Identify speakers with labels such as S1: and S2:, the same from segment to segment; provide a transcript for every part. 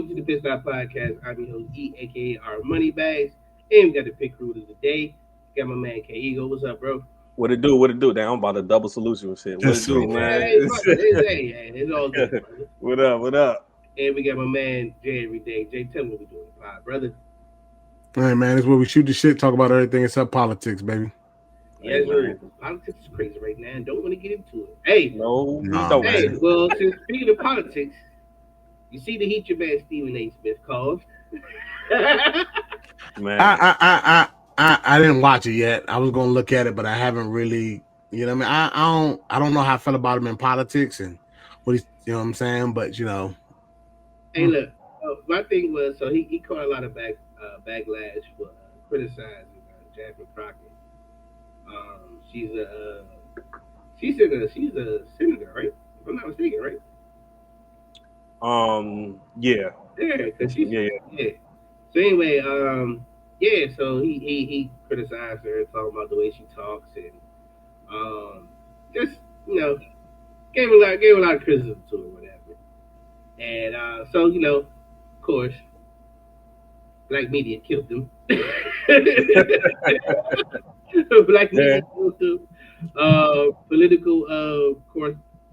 S1: welcome to the Pitt Stop Podcast. I'm your host, E, aka our Money Bags, and we got the pick crew of the day. Got my man K Ego. What's up, bro?
S2: What it do? What it do? Damn, I'm about to double solution with shit. What it do, man?
S1: It's all good, brother.
S2: What up? What up?
S1: And we got my man Jay every day. Jay, tell me what we doing, brother.
S3: All right, man. It's where we shoot the shit, talk about everything except politics, baby.
S1: Yes, sir. Politics is crazy right now. Don't want to get into it. Hey,
S2: no.
S1: Hey, well, since speaking of politics, you see the heat your man Stephen A. Smith caused.
S3: Man, I didn't watch it yet. I was gonna look at it, but I haven't really. You know what I mean? I don't know how I felt about him in politics and what he's. You know what I'm saying? But you know.
S1: Hey, look. My thing was he caught a lot of backlash for criticizing Jasmine Crockett. She's a senator, right? If I'm not mistaken, right?
S2: Yeah.
S1: Yeah, because she's yeah. So anyway, so he criticized her, talking about the way she talks, and just gave a lot of criticism to her, whatever. And so of course, black media killed him. Black media killed him.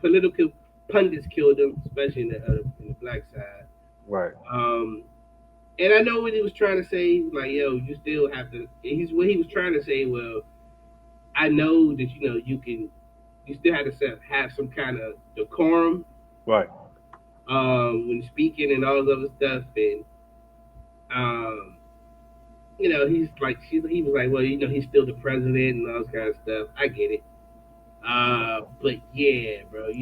S1: Political pundits killed him, especially in the black side.
S2: Right.
S1: And I know what he was trying to say. Like, you still have to. What he was trying to say. Well, I know that you still have to have some kind of decorum.
S2: Right.
S1: When speaking and all this other stuff, and he was like, well, he's still the president and all this kind of stuff. I get it. But yeah, bro,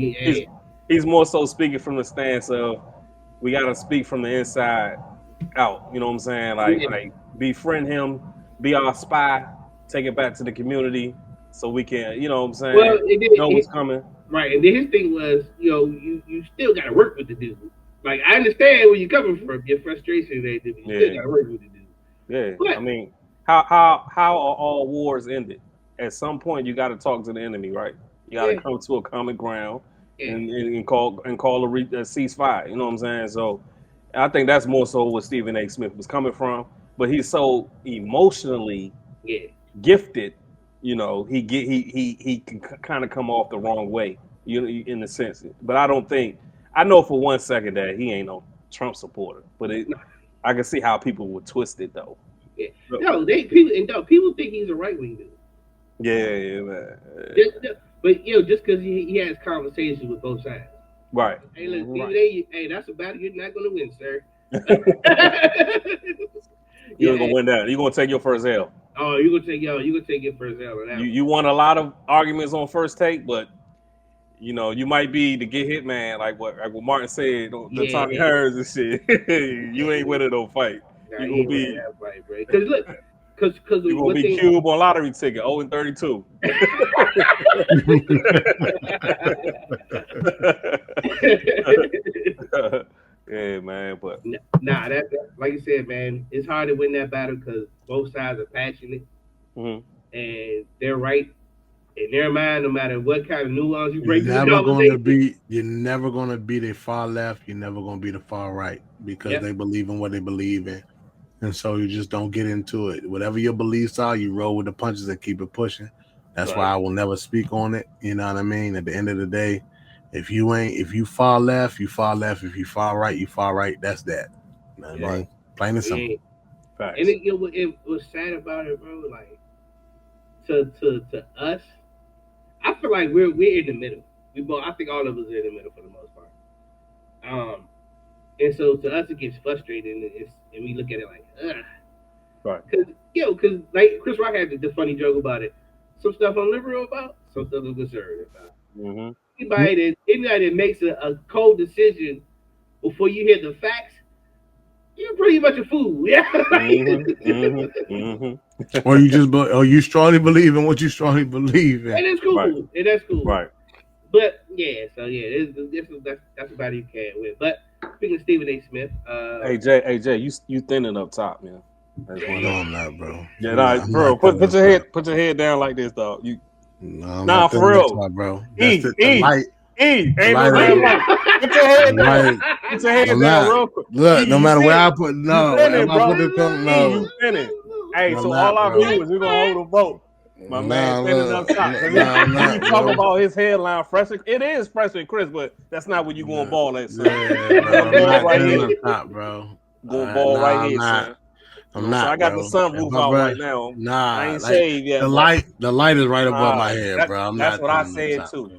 S2: he's more so speaking from the stance of we gotta speak from the inside out. You know what I'm saying? Like befriend him, be our spy, take it back to the community so we can, you know what I'm saying?
S1: Well,
S2: know what's coming.
S1: Right, and then his thing was, you still gotta work with the dude. Like, I understand where you're coming from, your frustration, you still gotta work with the dude.
S2: Yeah, but, I mean, how are all wars ended? At some point, you got to talk to the enemy, right? You got to come to a common ground and call a ceasefire. You know what I'm saying? So, I think that's more so what Stephen A. Smith was coming from. But he's so emotionally gifted. He can kind of come off the wrong way. In a sense. But I know for 1 second that he ain't no Trump supporter. But I can see how people would twist it though.
S1: Yeah. No, people think he's a right wing dude.
S2: Yeah, man.
S1: But just because he has conversations with both sides.
S2: Right.
S1: Hey, look, hey, that's a battle you're not gonna win, sir.
S2: You ain't gonna win that. You're gonna take your first L.
S1: Oh, you're gonna take your first L on that.
S2: You won a lot of arguments on first take, but you might be the get hit man, like what Martin said, the Tommy Hearns and shit. You ain't winning no fight.
S1: Nah, you gonna be that fight, bro. Because look, because
S2: you gonna be Cube on lottery ticket 0-32. Yeah, man. But
S1: that like you said, man, it's hard to win that battle because both sides are passionate, and they're right. In their mind, no matter what kind of nuance you break,
S3: you're never gonna be the far left. You're never gonna be the far right because they believe in what they believe in, and so you just don't get into it. Whatever your beliefs are, you roll with the punches and keep it pushing. That's why I will never speak on it. You know what I mean? At the end of the day, if you far left, you far left. If you far right, you far right. That's that. You know what I mean? Plain and simple.
S1: And it was sad about it, bro. Like to us. I feel like we're in the middle. I think all of us are in the middle for the most part. And so to us it gets frustrating, and we look at it like, ugh.
S2: Right.
S1: Because like Chris Rock had the funny joke about it. Some stuff I'm liberal about, some stuff I'm conservative about. Mm-hmm. Anybody that makes a cold decision before you hear the facts, you're pretty much a fool. Yeah.
S3: Or you strongly believe in what you strongly believe in.
S1: And that's cool.
S2: Right.
S1: And that's cool.
S2: Right.
S1: But that's about it you can't win. But speaking of Stephen A. Smith,
S2: hey Jay, you thinning up top, man.
S3: No, I'm not, bro.
S2: Yeah, bro. Put your head down like this, dog.
S3: for real,
S2: top,
S3: bro.
S2: Ain't no damn light. Put your head down. Put your head down real quick.
S3: Look, no matter where I put,
S2: you put
S3: no.
S2: Hey, so all our viewers, we're gonna hold a vote. My man standing up top. You talk about his headline fresh. It is fresh and crisp, but that's not what you going ball at, son.
S3: I'm not standing up top, bro.
S2: Going ball right here, son.
S3: I'm not.
S2: So I got the sunroof out right now. I ain't shaved yet.
S3: The light is right above my head, bro.
S2: That's what I said too.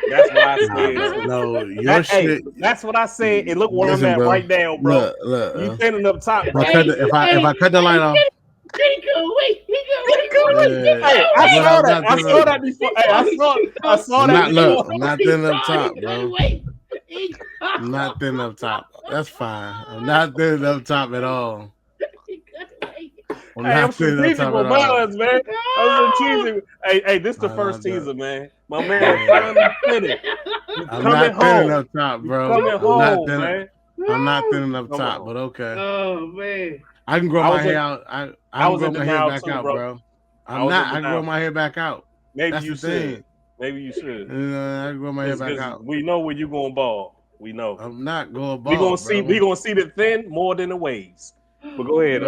S2: That's what I said.
S3: No, your shit.
S2: That's what I said. And look where I'm at right now, bro. Look, you standing up top. Bro.
S3: If I cut the light off.
S1: He go wait.
S2: Hey, I saw that before. Hey, I saw that before.
S3: Look, I'm not thin up top, bro. I'm not thin up top. That's fine. I'm not thin up top at all.
S2: I'm strategic with balance, man. I'm strategic. Hey, this the first teaser, man. My man finally finished.
S3: I'm not thin up top, bro.
S2: Coming home, man.
S3: I'm not thin up top, but okay.
S1: Oh man.
S3: I can grow my hair out. I can grow my hair back out, bro. I can grow my hair back out.
S2: Maybe you should. Maybe you should.
S3: I can grow my hair back out.
S2: We know where you going ball. We know.
S3: I'm not going ball.
S2: We gonna see the thin more than the waves. But go ahead.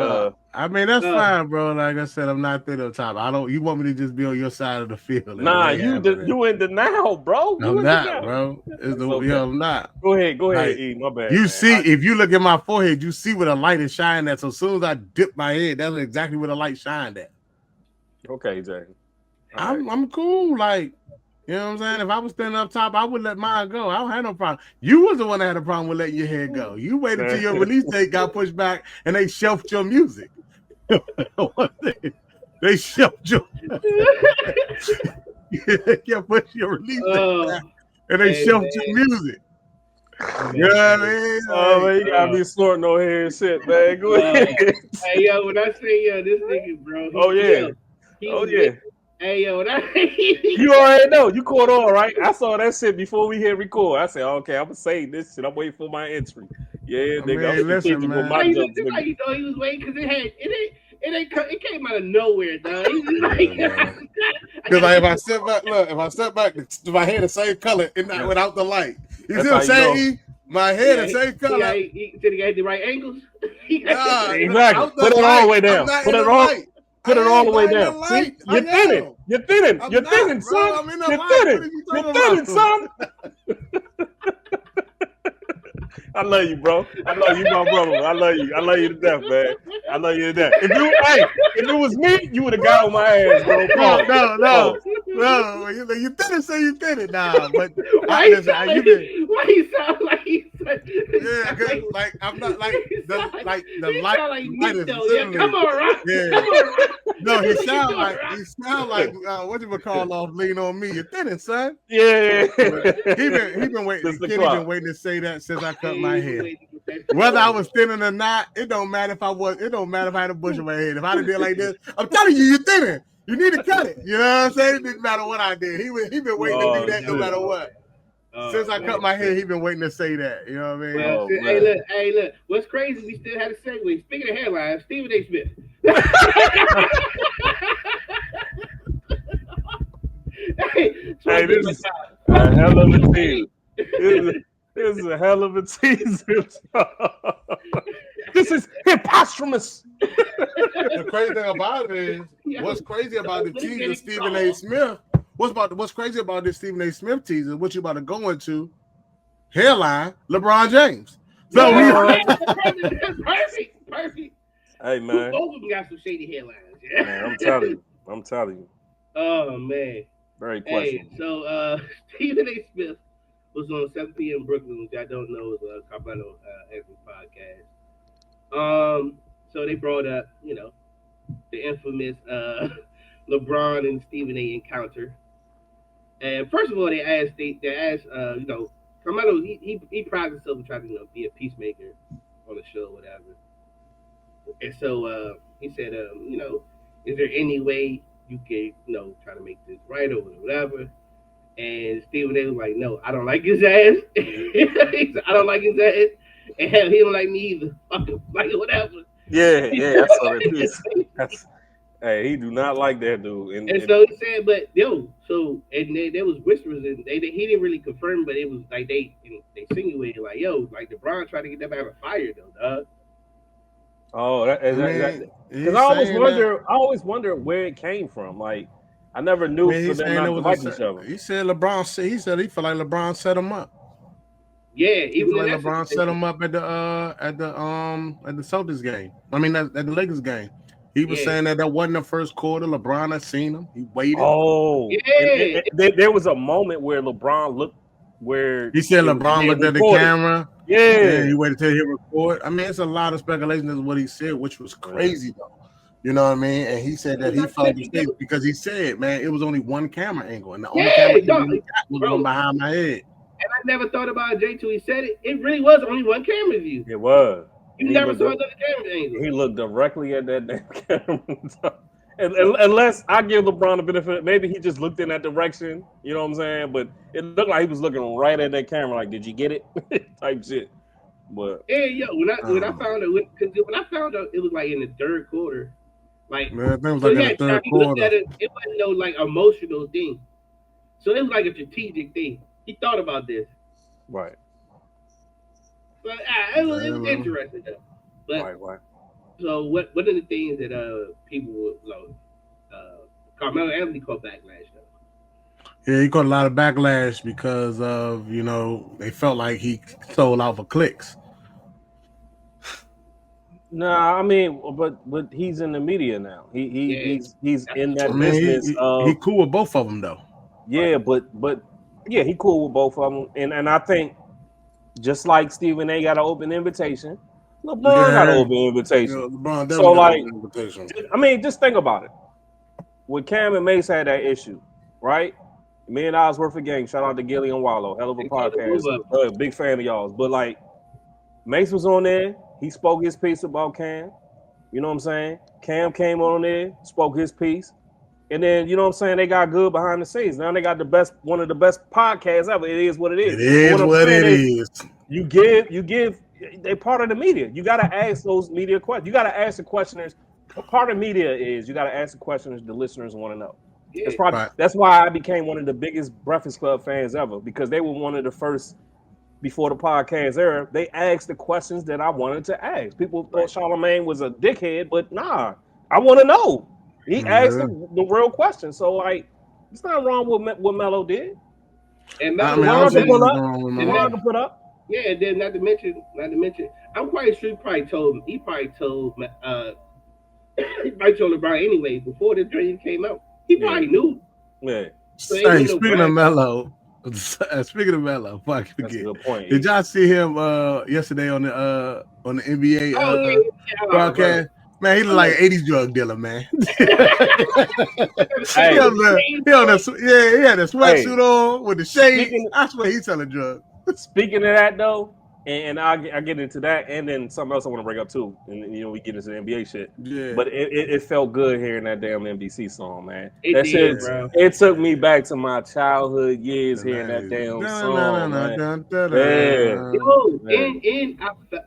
S3: I mean, that's fine, bro. Like I said, I'm not thin up top. You want me to just be on your side of the field?
S2: Nah, you in denial, bro.
S3: I'm not, bro. I'm not.
S2: Go ahead, E. My bad.
S3: You see, if you look at my forehead, you see where the light is shining at. So as soon as I dip my head, that's exactly where the light shined at.
S2: Okay, Jay.
S3: I'm cool. Like, you know what I'm saying? If I was standing up top, I would let mine go. I don't have no problem. You was the one that had a problem with letting your head go. You waited till your release date got pushed back and they shelved your music. They shelved your you pushed your release date back and they shelved your music. You know what I mean?
S2: Oh man, you gotta be snorting no hair and shit, man. Go ahead.
S1: Hey yo, when I say this nigga, bro. Hey yo,
S2: you already know. You caught on, right? I saw that shit before we hit record. I said, okay, I'm gonna save this shit. I'm waiting for my entry. Yeah, nigga.
S3: I'm listen, man.
S1: How you know he was waiting? Because it came out of nowhere, dog.
S3: Because if I step back, my hair the same color without the light. You see what I'm saying? My hair the same color.
S1: He said he got the right angles.
S2: Exactly. Put it all the way down. Put it all the way down. See? You're thinning. You're thinning, son. You're thinning, son. I love you, bro. I love you, my brother. I love you. I love you to death, man. I love you to death. If it was me, you would have got on my ass, bro.
S3: No. You didn't say you did it, nah. But
S1: why you sound like he said?
S3: Yeah, cause like I'm not like the light is literally.
S1: Come on, Rock.
S3: Yeah.
S1: Come on, Rock.
S3: No, he sound like what you would call off lean on me. You're thinning, son.
S2: Yeah.
S3: He been waiting. Kenny been waiting to say that since I cut my hair. Whether I was thinning or not, it don't matter if I was. It don't matter if I had a bush in my head. If I did like this, I'm telling you, you're thinning. You need to cut it. You know what I'm saying? It didn't matter what I did. He been waiting to do that no matter what. Since I cut my hair, he been waiting to say that. You know what I mean?
S1: Well, hey, look. What's crazy? We still had a segue. Speaking of headlines, Stephen A. Smith.
S2: Hey, this is a hell of a teaser. This is a hell of a teaser. This is hippostromous.
S3: The crazy thing about it is, what's crazy about the teaser, Stephen A. Smith? What's crazy about this Stephen A. Smith teaser? What you about to go into? Hairline, LeBron James. So
S1: perfect.
S2: Hey man,
S1: both of them got some shady hairlines. Yeah.
S2: Man, I'm telling you.
S1: Oh man,
S2: very questionable.
S1: Hey, so Stephen A. Smith was on 7 p.m. Brooklyn, which I don't know is a Carmelo Anthony podcast. So they brought up, the infamous LeBron and Stephen A. encounter. And first of all, they asked, Carmelo, he prides himself and tried to, be a peacemaker on the show, or whatever. And so he said, is there any way you could, try to make this right or whatever? And Stephen A. was like, no, I don't like his ass. He said, I don't like his ass. And hell, he don't like me either. Fuck him, like whatever.
S2: Yeah, that's what it is. Hey, he do not like that dude.
S1: And so he said, but there was whispers, and he didn't really confirm, but it was like they insinuated, like, like LeBron tried to get them out of fire, though, dog.
S2: Oh, because I always wonder where it came from. Like, I never knew for them not to like each other.
S3: He said he said he felt like LeBron set him up.
S1: Yeah,
S3: even like LeBron set him up at the Celtics game. I mean, at the Lakers game. He was saying that wasn't the first quarter. LeBron had seen him. He waited.
S2: Oh, yeah. There was a moment where LeBron looked where
S3: he said LeBron looked at the camera.
S2: Yeah,
S3: and he waited till he record. I mean, it's a lot of speculation as what he said, which was crazy though. You know what I mean? And he said that he felt mistakes because he said, "Man, it was only one camera angle, and the only camera angle he got was one behind my head."
S1: And I never thought about Jay till he said it. It really was only one camera view.
S2: It was.
S1: You never saw another camera angle.
S2: He looked directly at that damn camera. Unless I give LeBron the benefit, maybe he just looked in that direction. You know what I'm saying? But it looked like he was looking right at that camera, like, "Did you get it?" type shit. But
S1: yeah, when I found out, because when I found out it was like in the third quarter, like,
S3: man, it was like in the third quarter.
S1: It wasn't no like emotional thing, so it was like a strategic thing. He thought about this,
S2: right?
S1: But it was interesting though. But
S2: right.
S1: So what are the things that people would love? Carmelo Anthony caught backlash though.
S3: Yeah, he caught a lot of backlash because of they felt like he sold out for clicks.
S2: Nah, I mean, but he's in the media now. He's in that business.
S3: He cool with both of them though.
S2: Yeah, but yeah, he cool with both of them, and I think just like Stephen A. got an open invitation, LeBron got an open invitation. Yeah,
S3: LeBron definitely got an invitation.
S2: I mean, just think about it. When Cam and Mace had that issue, right? $1 million worth of game. Shout out to Gilly and Wallow. Hell of a podcast. Big fan of y'all's. But like, Mace was on there. He spoke his piece about Cam. You know what I'm saying? Cam came on there, spoke his piece. And then, you know what I'm saying, they got good behind the scenes. Now they got one of the best podcasts ever. It is what it is.
S3: It is what it is.
S2: You give, they part of the media. You got to ask those media questions. You got to ask the questioners. Part of media is you got to ask the questioners the listeners want to know. Yeah, that's why I became one of the biggest Breakfast Club fans ever, because they were one of the first, before the podcast era, they asked the questions that I wanted to ask. People thought Charlamagne was a dickhead, but nah, I want to know. He asked the real question. So, like, it's not wrong with what Melo did.
S1: And Melo
S2: can put up.
S1: Yeah, and then not to mention, I'm quite sure he probably told LeBron anyway before the dream came out. He probably knew.
S2: Yeah.
S1: So
S3: speaking of Melo, fuck, forget.
S2: That's a good point.
S3: Did y'all see him yesterday on the NBA broadcast? Man, he looked like an 80s drug dealer, man. He had a sweatsuit on with the shades. I swear he's selling drugs.
S2: Speaking of that, though, and I get into that, and then something else I want to bring up too, and we get into the NBA shit.
S3: Yeah.
S2: But it felt good hearing that damn NBC song, man.
S1: That shit, bro.
S2: It took me back to my childhood years hearing that damn song, man.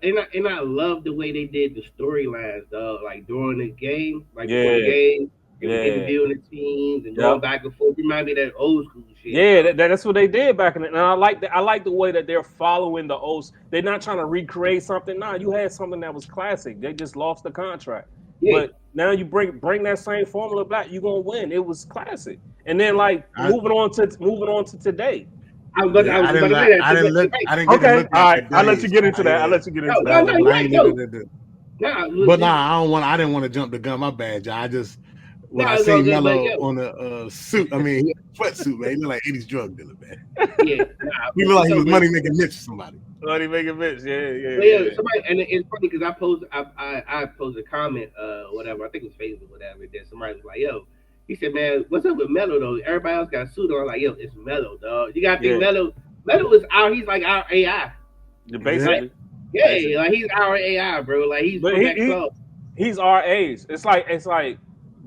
S1: And I love the way they did the storylines, dog. Like during the game, before the game. Interviewing the teams and going back and forth. Remind me of that old school shit.
S2: Yeah, that's what they did back in the. And I like the way that they're following the old. They're not trying to recreate something. Nah, you had something that was classic. They just lost the contract. Yeah. But now you bring that same formula back, you're gonna win. It was classic. And then moving on to today.
S1: I didn't
S3: look.
S2: Okay, all right. I'll let you get into that.
S3: I didn't want to jump the gun. My bad, y'all. I just. When I see Melo on a suit, I mean, sweatsuit, man, he look like 80s drug dealer, man.
S1: Yeah,
S3: he look like he was money making Mitch for somebody.
S2: Money making Mitch,
S1: yeah. Somebody, and it's funny because I posted a comment, whatever. I think it was Facebook, whatever. Then somebody was like, "Yo," he said, "Man, what's up with Melo though? Everybody else got a suit on." I'm like, "Yo, it's Melo, dog. You gotta think Melo is our. He's like our AI.
S2: Basically,
S1: like he's our AI, bro. Like
S2: he's our age. It's like."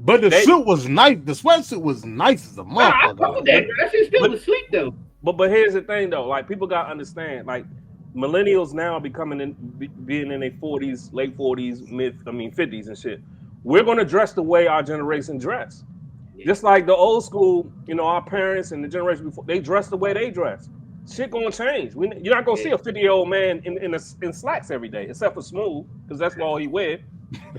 S3: But the suit was nice. The sweatsuit was nice as a motherfucker.
S1: I told that shit still was sweet though.
S2: But here's the thing though, like people gotta understand, like millennials now are being in their 40s, late 40s, 50s and shit. we're going to dress the way our generation dress. Just like the old school, our parents and the generation before, they dress the way they dress. Shit gonna change. You're not gonna see a 50-year-old man in slacks every day, except for Smooth, because that's all he wears.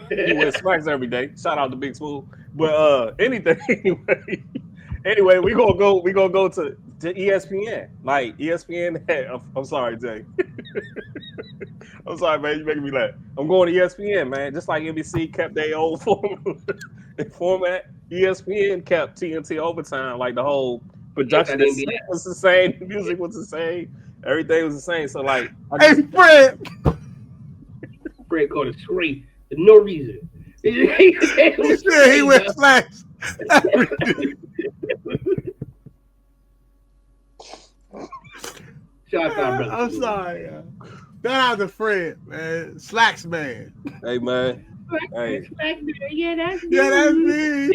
S2: He wears slacks every day. Shout out to Big Smooth. But anything anyway, we gonna go to ESPN. Like ESPN had, I'm sorry, Jay. I'm sorry, man. You're making me laugh. I'm going to ESPN, man. Just like NBC kept their old format, ESPN kept TNT overtime. Like the whole production was the same, the music was the same, everything was the same. So like,
S3: hey Fred
S1: called a scream for no reason.
S3: He said he wears slacks.
S1: Shout out, brother.
S3: I'm sorry. Shout out to Fred, man. Slacks man.
S2: Hey man. Hey.
S1: Yeah, that's
S3: me.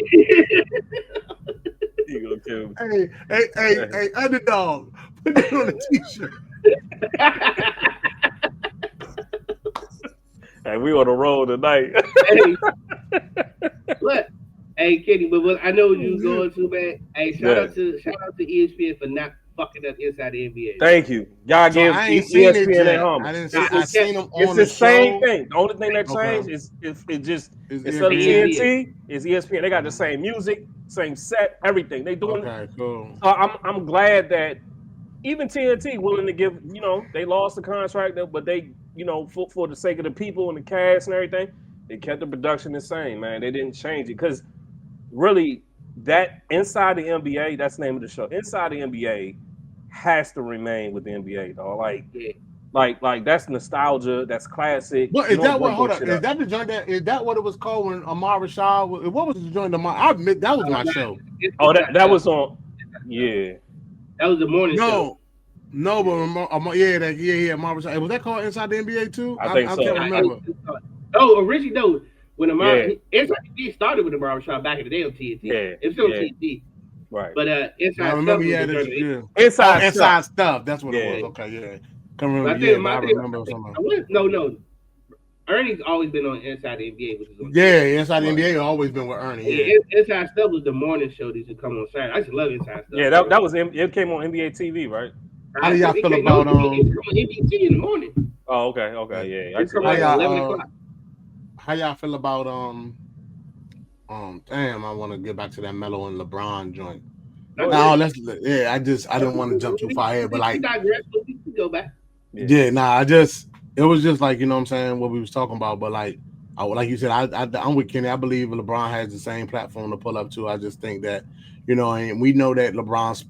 S2: You gonna kill me.
S3: Hey, underdog. Put it on a t-shirt.
S2: Hey, we on the road tonight.
S1: Hey, look. Hey, Kenny, but what I know what you was going to, man. Hey, shout out to ESPN for not fucking up inside the NBA.
S2: Thank you. Y'all give ESPN their home.
S3: I seen them on
S2: it's the same thing. The only thing that changed is instead of TNT is ESPN. They got the same music, same set, everything. They doing.
S3: Okay, cool.
S2: So I'm glad that even TNT willing to give. They lost the contract, but they for the sake of the people and the cast and everything, they kept the production the same. Man, they didn't change it because really that inside the NBA, that's the name of the show. Inside the NBA has to remain with the NBA, though. Like that's nostalgia. That's classic.
S3: What is that? What? Hold up. Is that the joint? Is that what it was called when Amar Rashad? What was the joint? I admit that was my show.
S2: Oh, that was on. Yeah,
S1: that was the morning show.
S3: No, but Amar Rashad. Was that called Inside the NBA too?
S2: I think so.
S3: I can't remember.
S1: Originally though. When Inside the started with the barbershop back in the day on TNT. It's still TNT.
S2: Right.
S1: But Inside Stuff.
S3: Inside Stuff. That's what it was. Okay, yeah. Can't remember. I remember something.
S1: No. Ernie's always been on Inside the NBA, which is on
S3: Inside the NBA always been with Ernie. Yeah.
S1: Inside Stuff was the morning show that used to come on Saturday. I just love Inside Stuff.
S2: Yeah, that was it came on NBA TV, right?
S3: How do y'all feel about
S1: NBC in the morning?
S2: Oh, okay, yeah.
S1: It's like 11 o'clock.
S3: How y'all feel about damn, I want to get back to that Melo and LeBron joint. No, I didn't want to jump too far ahead, but like
S1: go back.
S3: It was just like, you know what I'm saying, what we was talking about, but like you said, I'm with Kenny. I believe LeBron has the same platform to pull up to. I just think that, and we know that LeBron's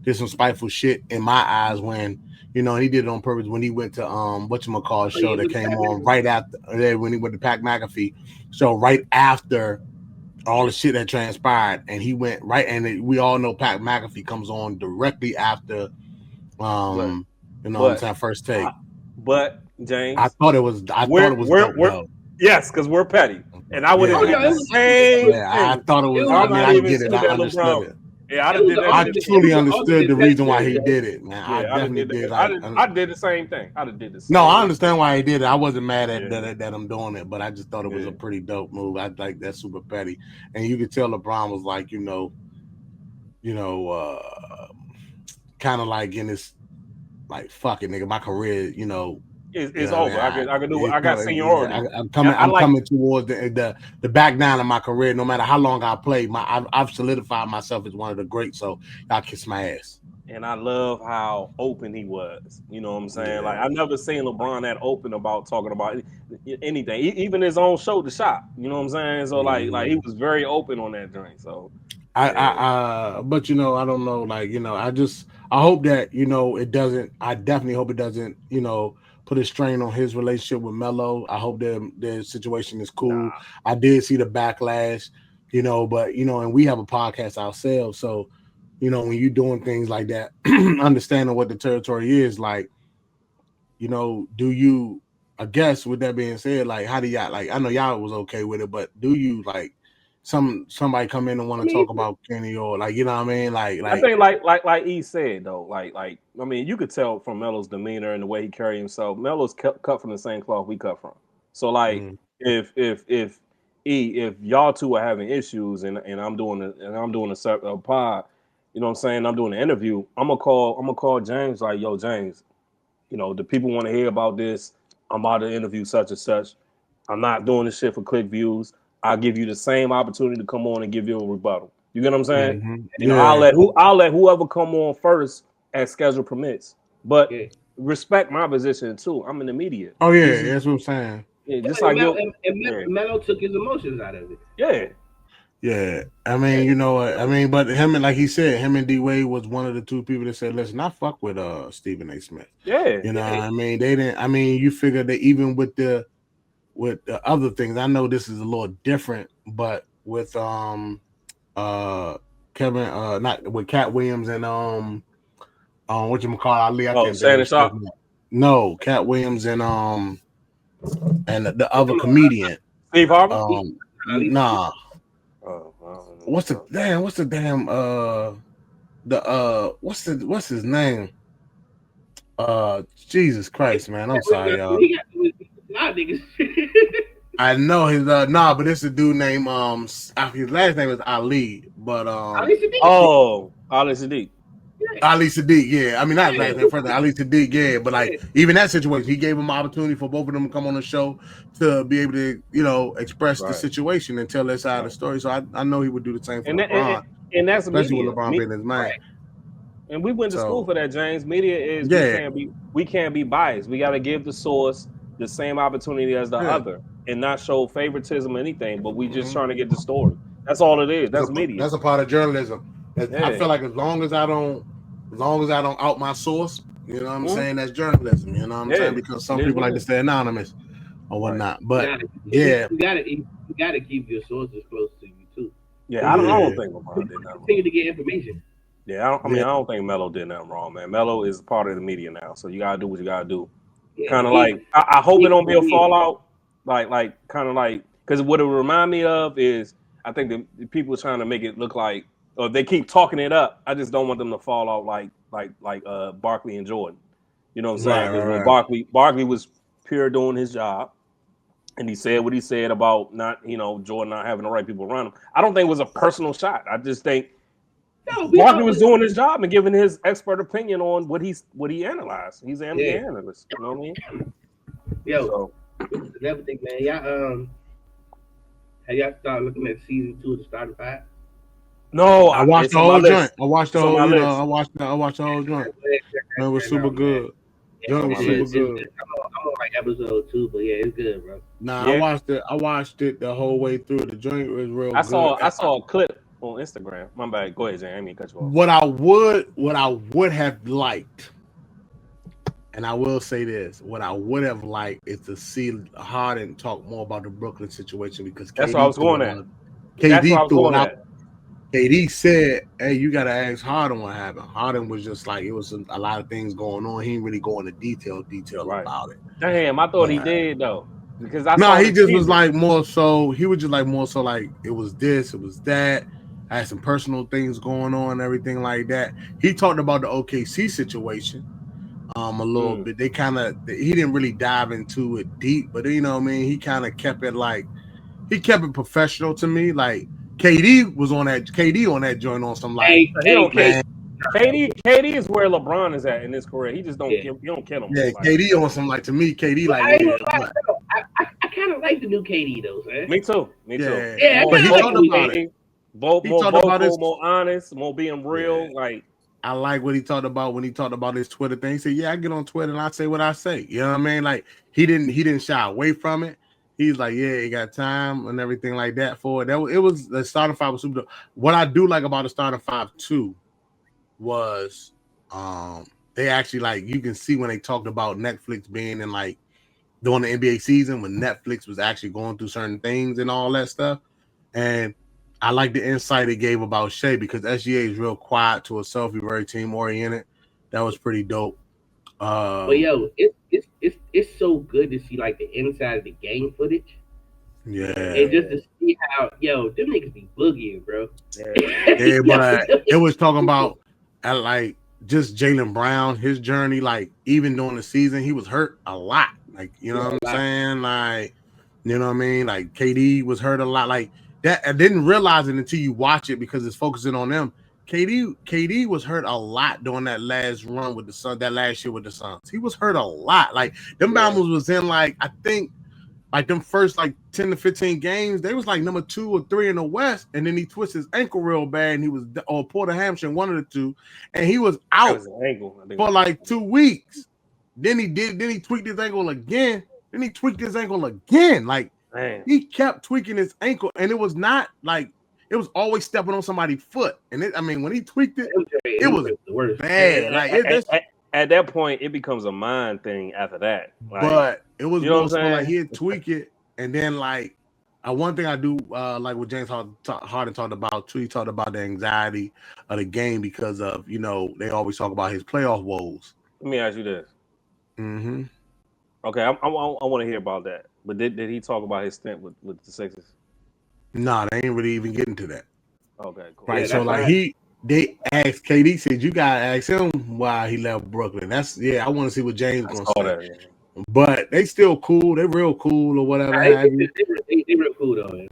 S3: did some spiteful shit in my eyes when, and he did it on purpose when he went to whatchamacallit show that came on right after when he went to Pat McAfee show right after all the shit that transpired, and he went right, and we all know Pat McAfee comes on directly after what I'm saying, First Take.
S2: But James,
S3: I thought it was
S2: yes, because we're petty. And I would have did the same thing.
S3: I thought it was. I get it. I understood it.
S2: Yeah, I
S3: truly understood the reason why he did it, man. I definitely did.
S2: I did the same thing. I did the same.
S3: No, I understand why he did it. I wasn't mad at that I'm doing it, but I just thought it was a pretty dope move. I like that super petty, and you could tell LeBron was like, kind of like in this, like, fuck it, nigga, my career,
S2: it's over. I can do it. I got seniority.
S3: I'm coming towards the back nine of my career. No matter how long I play, I've solidified myself as one of the greats. So y'all kiss my ass.
S2: And I love how open he was. You know what I'm saying? Like, I've never seen LeBron that open about talking about anything, even his own show, The Shop. You know what I'm saying? So like he was very open on that drink. So
S3: but I don't know. Like, I hope that it doesn't. I definitely hope it doesn't. Put a strain on his relationship with Melo. I hope their situation is cool. Nah. I did see the backlash, but and we have a podcast ourselves, so when you're doing things like that, understanding what the territory is, like, do you? I guess with that being said, like, how do y'all, like? I know y'all was okay with it, but do you, like, somebody come in and want to talk about Kenny, or like, you know what I mean? Like
S2: I think like E said though, like I mean, you could tell from Melo's demeanor and the way he carried himself. Melo's cut from the same cloth we cut from. So like if y'all two are having issues and I'm doing a pod, you know what I'm saying? I'm doing an interview. I'm gonna call James like, yo, James, the people want to hear about this. I'm about to interview such and such. I'm not doing this shit for click views. I'll give you the same opportunity to come on and give you a rebuttal. You get what I'm saying?
S3: Mm-hmm.
S2: Yeah. I'll let whoever come on first as schedule permits. But respect my position too. I'm in the media.
S3: Oh yeah, that's what I'm saying.
S2: Yeah, just like
S1: Melo took his emotions out of it.
S2: Yeah.
S3: Yeah, I mean, you know what? I mean, but him and like he said, him and D Wade was one of the two people that said, "Listen, I fuck with Stephen A. Smith."
S2: Yeah,
S3: you know, what I mean, they didn't. I mean, you figure that even with the other things, I know this is a little different, but with Kevin, not with Cat Williams and what you call Ali? I can't
S2: Shannon Sharp.
S3: No, Cat Williams and the other comedian,
S2: Steve Harvey.
S3: Nah. What's his name? Jesus Christ, man. I'm sorry, y'all. I know his but it's a dude named his last name is Ali, but
S2: Ali Sadiq.
S3: Ali Sadiq, yeah. I mean, not last name, first name, Ali Sadiq, yeah. But like, even that situation, he gave him an opportunity for both of them to come on the show to be able to, express the situation and tell their side of the story. So I know he would do the same for LeBron.
S2: And that's
S3: especially
S2: media.
S3: with LeBron being his man.
S2: And we went to school for that, James. Media is we can't be biased. We got to give the source the same opportunity as the other and not show favoritism or anything. But we just trying to get the story. That's all it is. That's media.
S3: That's a part of journalism. I feel like as long as I don't out my source, you know what I'm saying, that's journalism. You know what I'm saying, because some people like to stay anonymous or whatnot. But
S1: you gotta keep your sources close to you too.
S2: Yeah, I don't think LeBron did nothing.
S1: Continue to get information.
S2: Yeah, I don't think Melo did nothing wrong, man. Melo is part of the media now, so you gotta do what you gotta do. Kind of like I hope it don't be a fallout, like kind of like, because what it remind me of is I think the people are trying to make it look like, or they keep talking it up. I just don't want them to fall out like Barkley and Jordan. You know what I'm saying? Because when Barkley was pure doing his job, and he said what he said about not, Jordan not having the right people around him. I don't think it was a personal shot. I just think Barkley was doing his job and giving his expert opinion on what he analyzed. He's an NBA analyst. You know what I mean?
S1: Yo, another thing, man. Y'all have y'all started looking at season 2 of the Starting Five?
S3: No, I watched the whole joint. I watched the whole. I watched the whole joint. It was super good. Joint was super good.
S1: I'm on like episode 2, but yeah, it's good, bro.
S3: Nah, I watched it the whole way through. The joint was real good.
S2: I saw a clip on Instagram. My bad. Go ahead, Jay. I didn't mean to cut you off.
S3: What I would have liked, and I will say this, what I would have liked is to see Harden talk more about the Brooklyn situation, because
S2: that's what I was going at.
S3: KD threw it out. KD said, "Hey, you got to ask Harden what happened." Harden was just like, it was a lot of things going on. He didn't really go into detail about it.
S2: Damn, I thought he did though. Because
S3: he just was like more so. He was just like more so like it was this, it was that. I had some personal things going on, and everything like that. He talked about the OKC situation a little bit. He didn't really dive into it deep, but you know what I mean. He kind of kept it professional to me. Like KD was on that. KD on that joint on some like.
S2: KD is where LeBron is at in his career. He just don't. You don't kill him.
S3: Yeah, KD on some like, to me. KD like.
S1: I kind of like the new KD though, man.
S2: Me too.
S3: Yeah, but he talked about it.
S2: More vocal, more honest, more being real.
S3: Yeah.
S2: Like,
S3: I like what he talked about when he talked about his Twitter thing. He said, "Yeah, I get on Twitter and I say what I say." You know what I mean? Like he didn't shy away from it. He's like, "Yeah, he got time and everything like that for it." It was the Starting Five was super dope. What I do like about the Starting Five too was they actually, like, you can see when they talked about Netflix being in like during the NBA season when Netflix was actually going through certain things and all that stuff. And I like the insight it gave about Shea, because SGA is real quiet to herself. He's very team oriented. That was pretty dope.
S1: But yo, it's so good to see like the inside of the game footage.
S3: Yeah.
S1: And just to see how them niggas be boogieing, bro.
S3: Yeah, but it was talking about like just Jaylen Brown, his journey. Like even during the season, he was hurt a lot. Like, you know what I'm saying? Like You know what I mean? Like KD was hurt a lot. Like that, I didn't realize it until you watch it because it's focusing on them. KD was hurt a lot during that last run with the Suns, that last year with the Suns. He was hurt a lot. Like them Bama's was in like I think like them first like 10 to 15 games, they was like number 2 or 3 in the West, and then he twisted his ankle real bad, and he was or pulled a hamstring, one of the two, and he was out for like 2 weeks. Then he tweaked his ankle again. Then he tweaked his ankle again. Like he kept tweaking his ankle, and it was not like it was always stepping on somebody's foot. And when he tweaked it, it was bad. Like
S2: at that point, it becomes a mind thing after that. Like,
S3: but it was more so like he'd tweak it, and then like one thing I do like what James Harden talked about too. He talked about the anxiety of the game because of they always talk about his playoff woes.
S2: Let me ask you this.
S3: Mm-hmm.
S2: Okay, I want to hear about that. But did he talk about his stint with the Sixers?
S3: Nah, they ain't really even getting to that.
S2: Okay, cool.
S3: Right, so like they asked KD, said you gotta ask him why he left Brooklyn. I want to see what James gonna say. That. But they still cool. They real cool or whatever.
S1: They real cool though.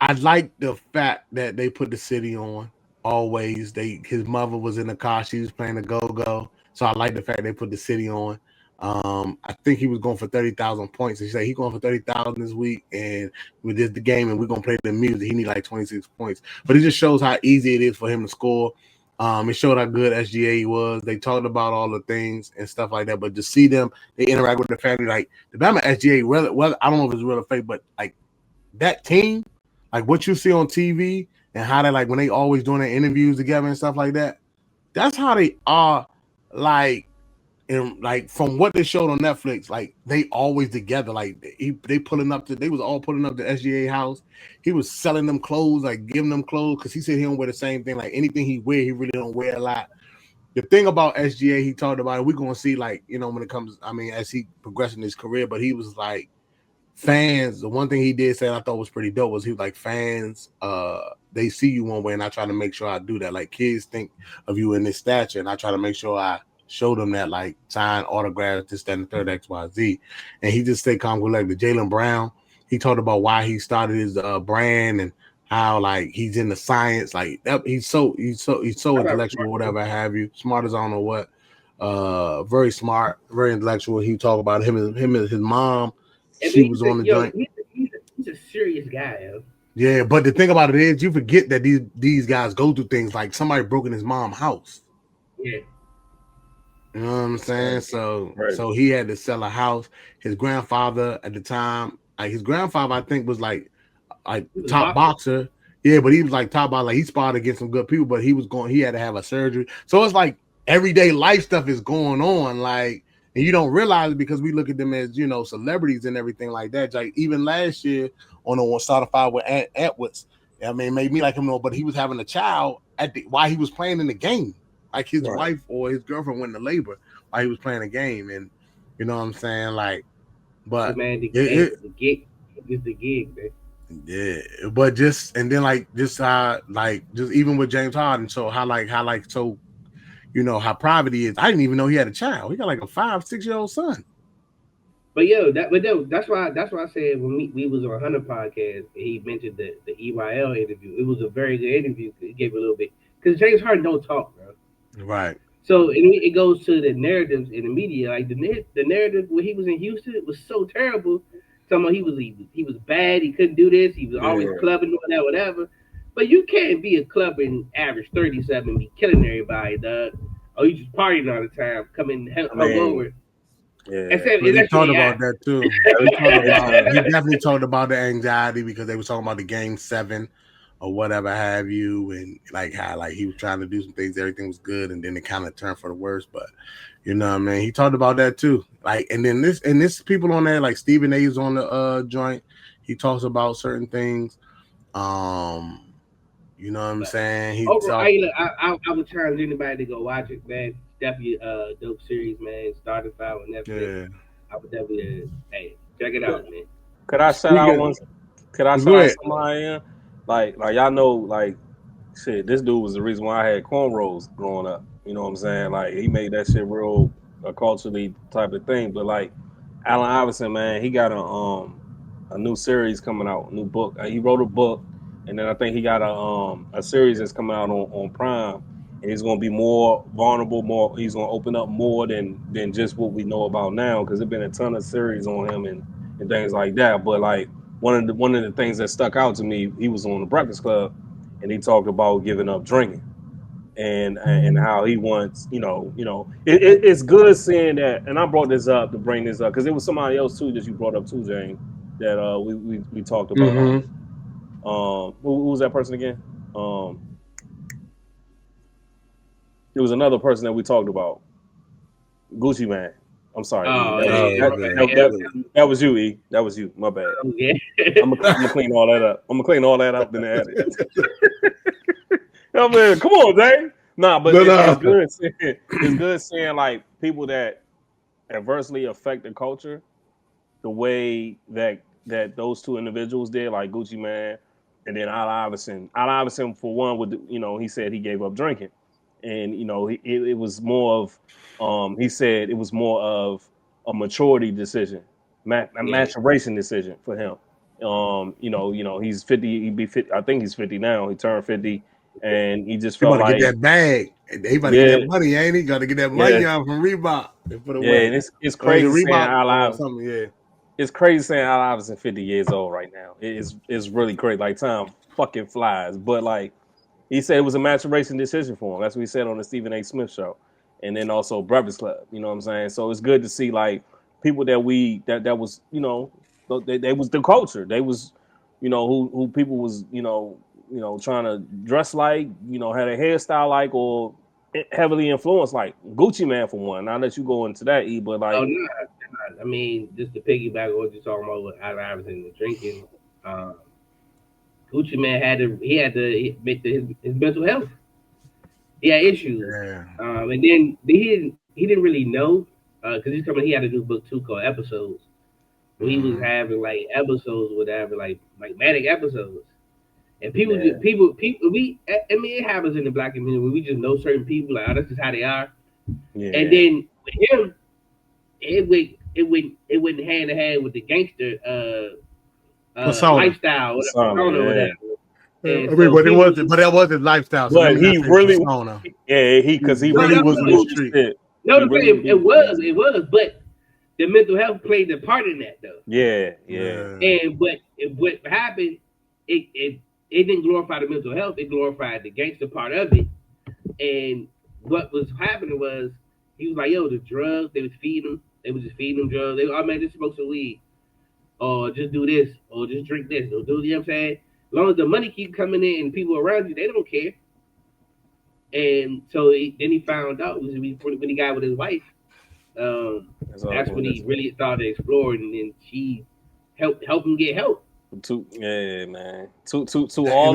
S3: I like the fact that they put the city on always. His mother was in the car. She was playing the go-go. So I like the fact they put the city on. I think he was going for 30,000 points. He said he's going for 30,000 this week, and with the game, and we're gonna play the music. He need like 26 points, but it just shows how easy it is for him to score. It showed how good SGA he was. They talked about all the things and stuff like that, but to see them, they interact with the family. Like the Bama SGA, well, I don't know if it's real or fake, but like that team, like what you see on TV and how they like when they always doing their interviews together and stuff like that. That's how they are. Like. And like from what they showed on Netflix, like they always together. Like they was all pulling up to SGA house. He was selling them clothes, like giving them clothes because he said he don't wear the same thing. Like anything he wear, he really don't wear a lot. The thing about SGA, he talked about it. We're gonna see like when it comes. As he progressed in his career, but he was like fans. The one thing he did say I thought was pretty dope was he was like fans. They see you one way, and I try to make sure I do that. Like kids think of you in this stature, and I try to make sure I show them that, like sign autographs, this, that, and the third, XYZ. And he just stayed calm, collected. Jaylen Brown, he talked about why he started his brand and how like he's in the science, like that. He's so intellectual, whatever have you, smart as I don't know what. Very smart, very intellectual. He talked about him and his mom. She was on the joint.
S1: He's a serious guy, yo.
S3: Yeah, but the thing about it is, you forget that these guys go through things like somebody broke in his mom's house.
S1: Yeah.
S3: You know what I'm saying? So he had to sell a house. His grandfather at the time, like his grandfather, I think was like top boxer. Yeah, but he was like top boxer. Like he sparred against some good people, but he had to have a surgery. So it's like everyday life stuff is going on. Like, and you don't realize it because we look at them as, celebrities and everything like that. Like even last year on the Starter Five with Edwards, it made me like him, but he was having a child while he was playing in the game. Like his wife or his girlfriend went into labor while he was playing a game, and you know what I'm saying. Like, but
S1: the gig is the gig, man.
S3: Yeah, but just even with James Harden, so how private he is. I didn't even know he had a child. He got like a 5-6-year-old son.
S1: But that's why I said when we was on Hunter podcast, he mentioned the EYL interview. It was a very good interview. It gave a little bit because James Harden don't talk, bro.
S3: Right.
S1: So it goes to the narratives in the media. Like the narrative when he was in Houston was so terrible. Talking about he was bad. He couldn't do this. He was always clubbing, doing that, whatever. But you can't be a club and average 37 and be killing everybody, dog. Oh, you just partying all the time, coming hungover.
S3: Yeah, he talked about that too. He definitely talked about the anxiety because they were talking about the Game 7 or whatever have you, and like how like he was trying to do some things, everything was good, and then it kind of turned for the worse. But you know what I mean? He talked about that too. Like, and then this people on there, like Stephen A's on the joint. He talks about certain things. You know what I'm saying?
S1: I would challenge anybody to go watch it, man. Definitely a dope series, man. Started out on Netflix. Yeah. I would definitely check it out, man.
S2: Could I shout out one? Could I shout out somebody? Like y'all know, like shit. This dude was the reason why I had cornrows growing up. You know what I'm saying? Like he made that shit real a culturally type of thing. But like Allen Iverson, man, he got a a new series coming out, a new book. He wrote a book, and then I think he got a series that's coming out on Prime, and he's going to be more vulnerable. He's going to open up more than just what we know about now, because there's been a ton of series on him and things like that. But like one of the things that stuck out to me, he was on the Breakfast Club, and he talked about giving up drinking and how he wants, it's good seeing that. And I brought this up to bring this up because it was somebody else too that you brought up too, James, that we talked about. Who was that person again? It was another person that we talked about. Gucci Man. I'm sorry.
S1: Oh,
S2: that was you, E. That was you. My bad.
S1: Yeah.
S2: I'm gonna clean all that up. I'm gonna clean all that up in the edit. Oh man, come on, Dave. Nah, but it's good. It's good seeing like people that adversely affect the culture, the way that those two individuals did, like Gucci Man, and then Al Iverson. Al Iverson, for one, he said he gave up drinking, and it was more of, he said it was more of a maturity decision, a maturation decision for him. He's 50. He'd be 50. I think he's 50 now. He turned 50. And he just felt like
S3: get that bag. They about to get that money, ain't he? Got to get that money out from Reebok.
S2: And it's crazy saying Al Iverson. It's crazy saying Al Iverson 50 years old right now. It's really crazy. Like time fucking flies. But like he said, it was a maturation decision for him. That's what he said on the Stephen A. Smith show, and then also Breakfast Club. You know what I'm saying? So it's good to see like people that was they was the culture. They was who people was trying to dress like, had a hairstyle like, or heavily influenced like Gucci Man for one. Now that you go into that, E, but like,
S1: I mean, just to piggyback on what you're talking about with Al Iverson and the drinking, Gucci Man had to make his mental health. He had issues, and then he didn't really know because he had a new book too called Episodes. Where he was having like episodes, whatever, like manic episodes. And people, it happens in the black community. We just know certain people, like, oh, that's just how they are. Yeah. And then with him, it went hand in hand with the gangster lifestyle. I don't know what that was.
S3: But that was his lifestyle. So
S2: but he really, because he really was on the street.
S1: No, it was, but the mental health played a part in that, though.
S2: Yeah.
S1: And what happened, it didn't glorify the mental health. It glorified the gangster part of it. And what was happening was he was like, yo, the drugs, they was feeding him. They was just feeding him drugs. They were, oh, man, just smoke some weed. Or just do this. Or just drink this. Or do, you know what I'm saying? As long as the money keep coming in and people around you, they don't care. And so then he found out when he got with his wife. That's when he really started exploring, and then she helped him get help.
S2: Man. To all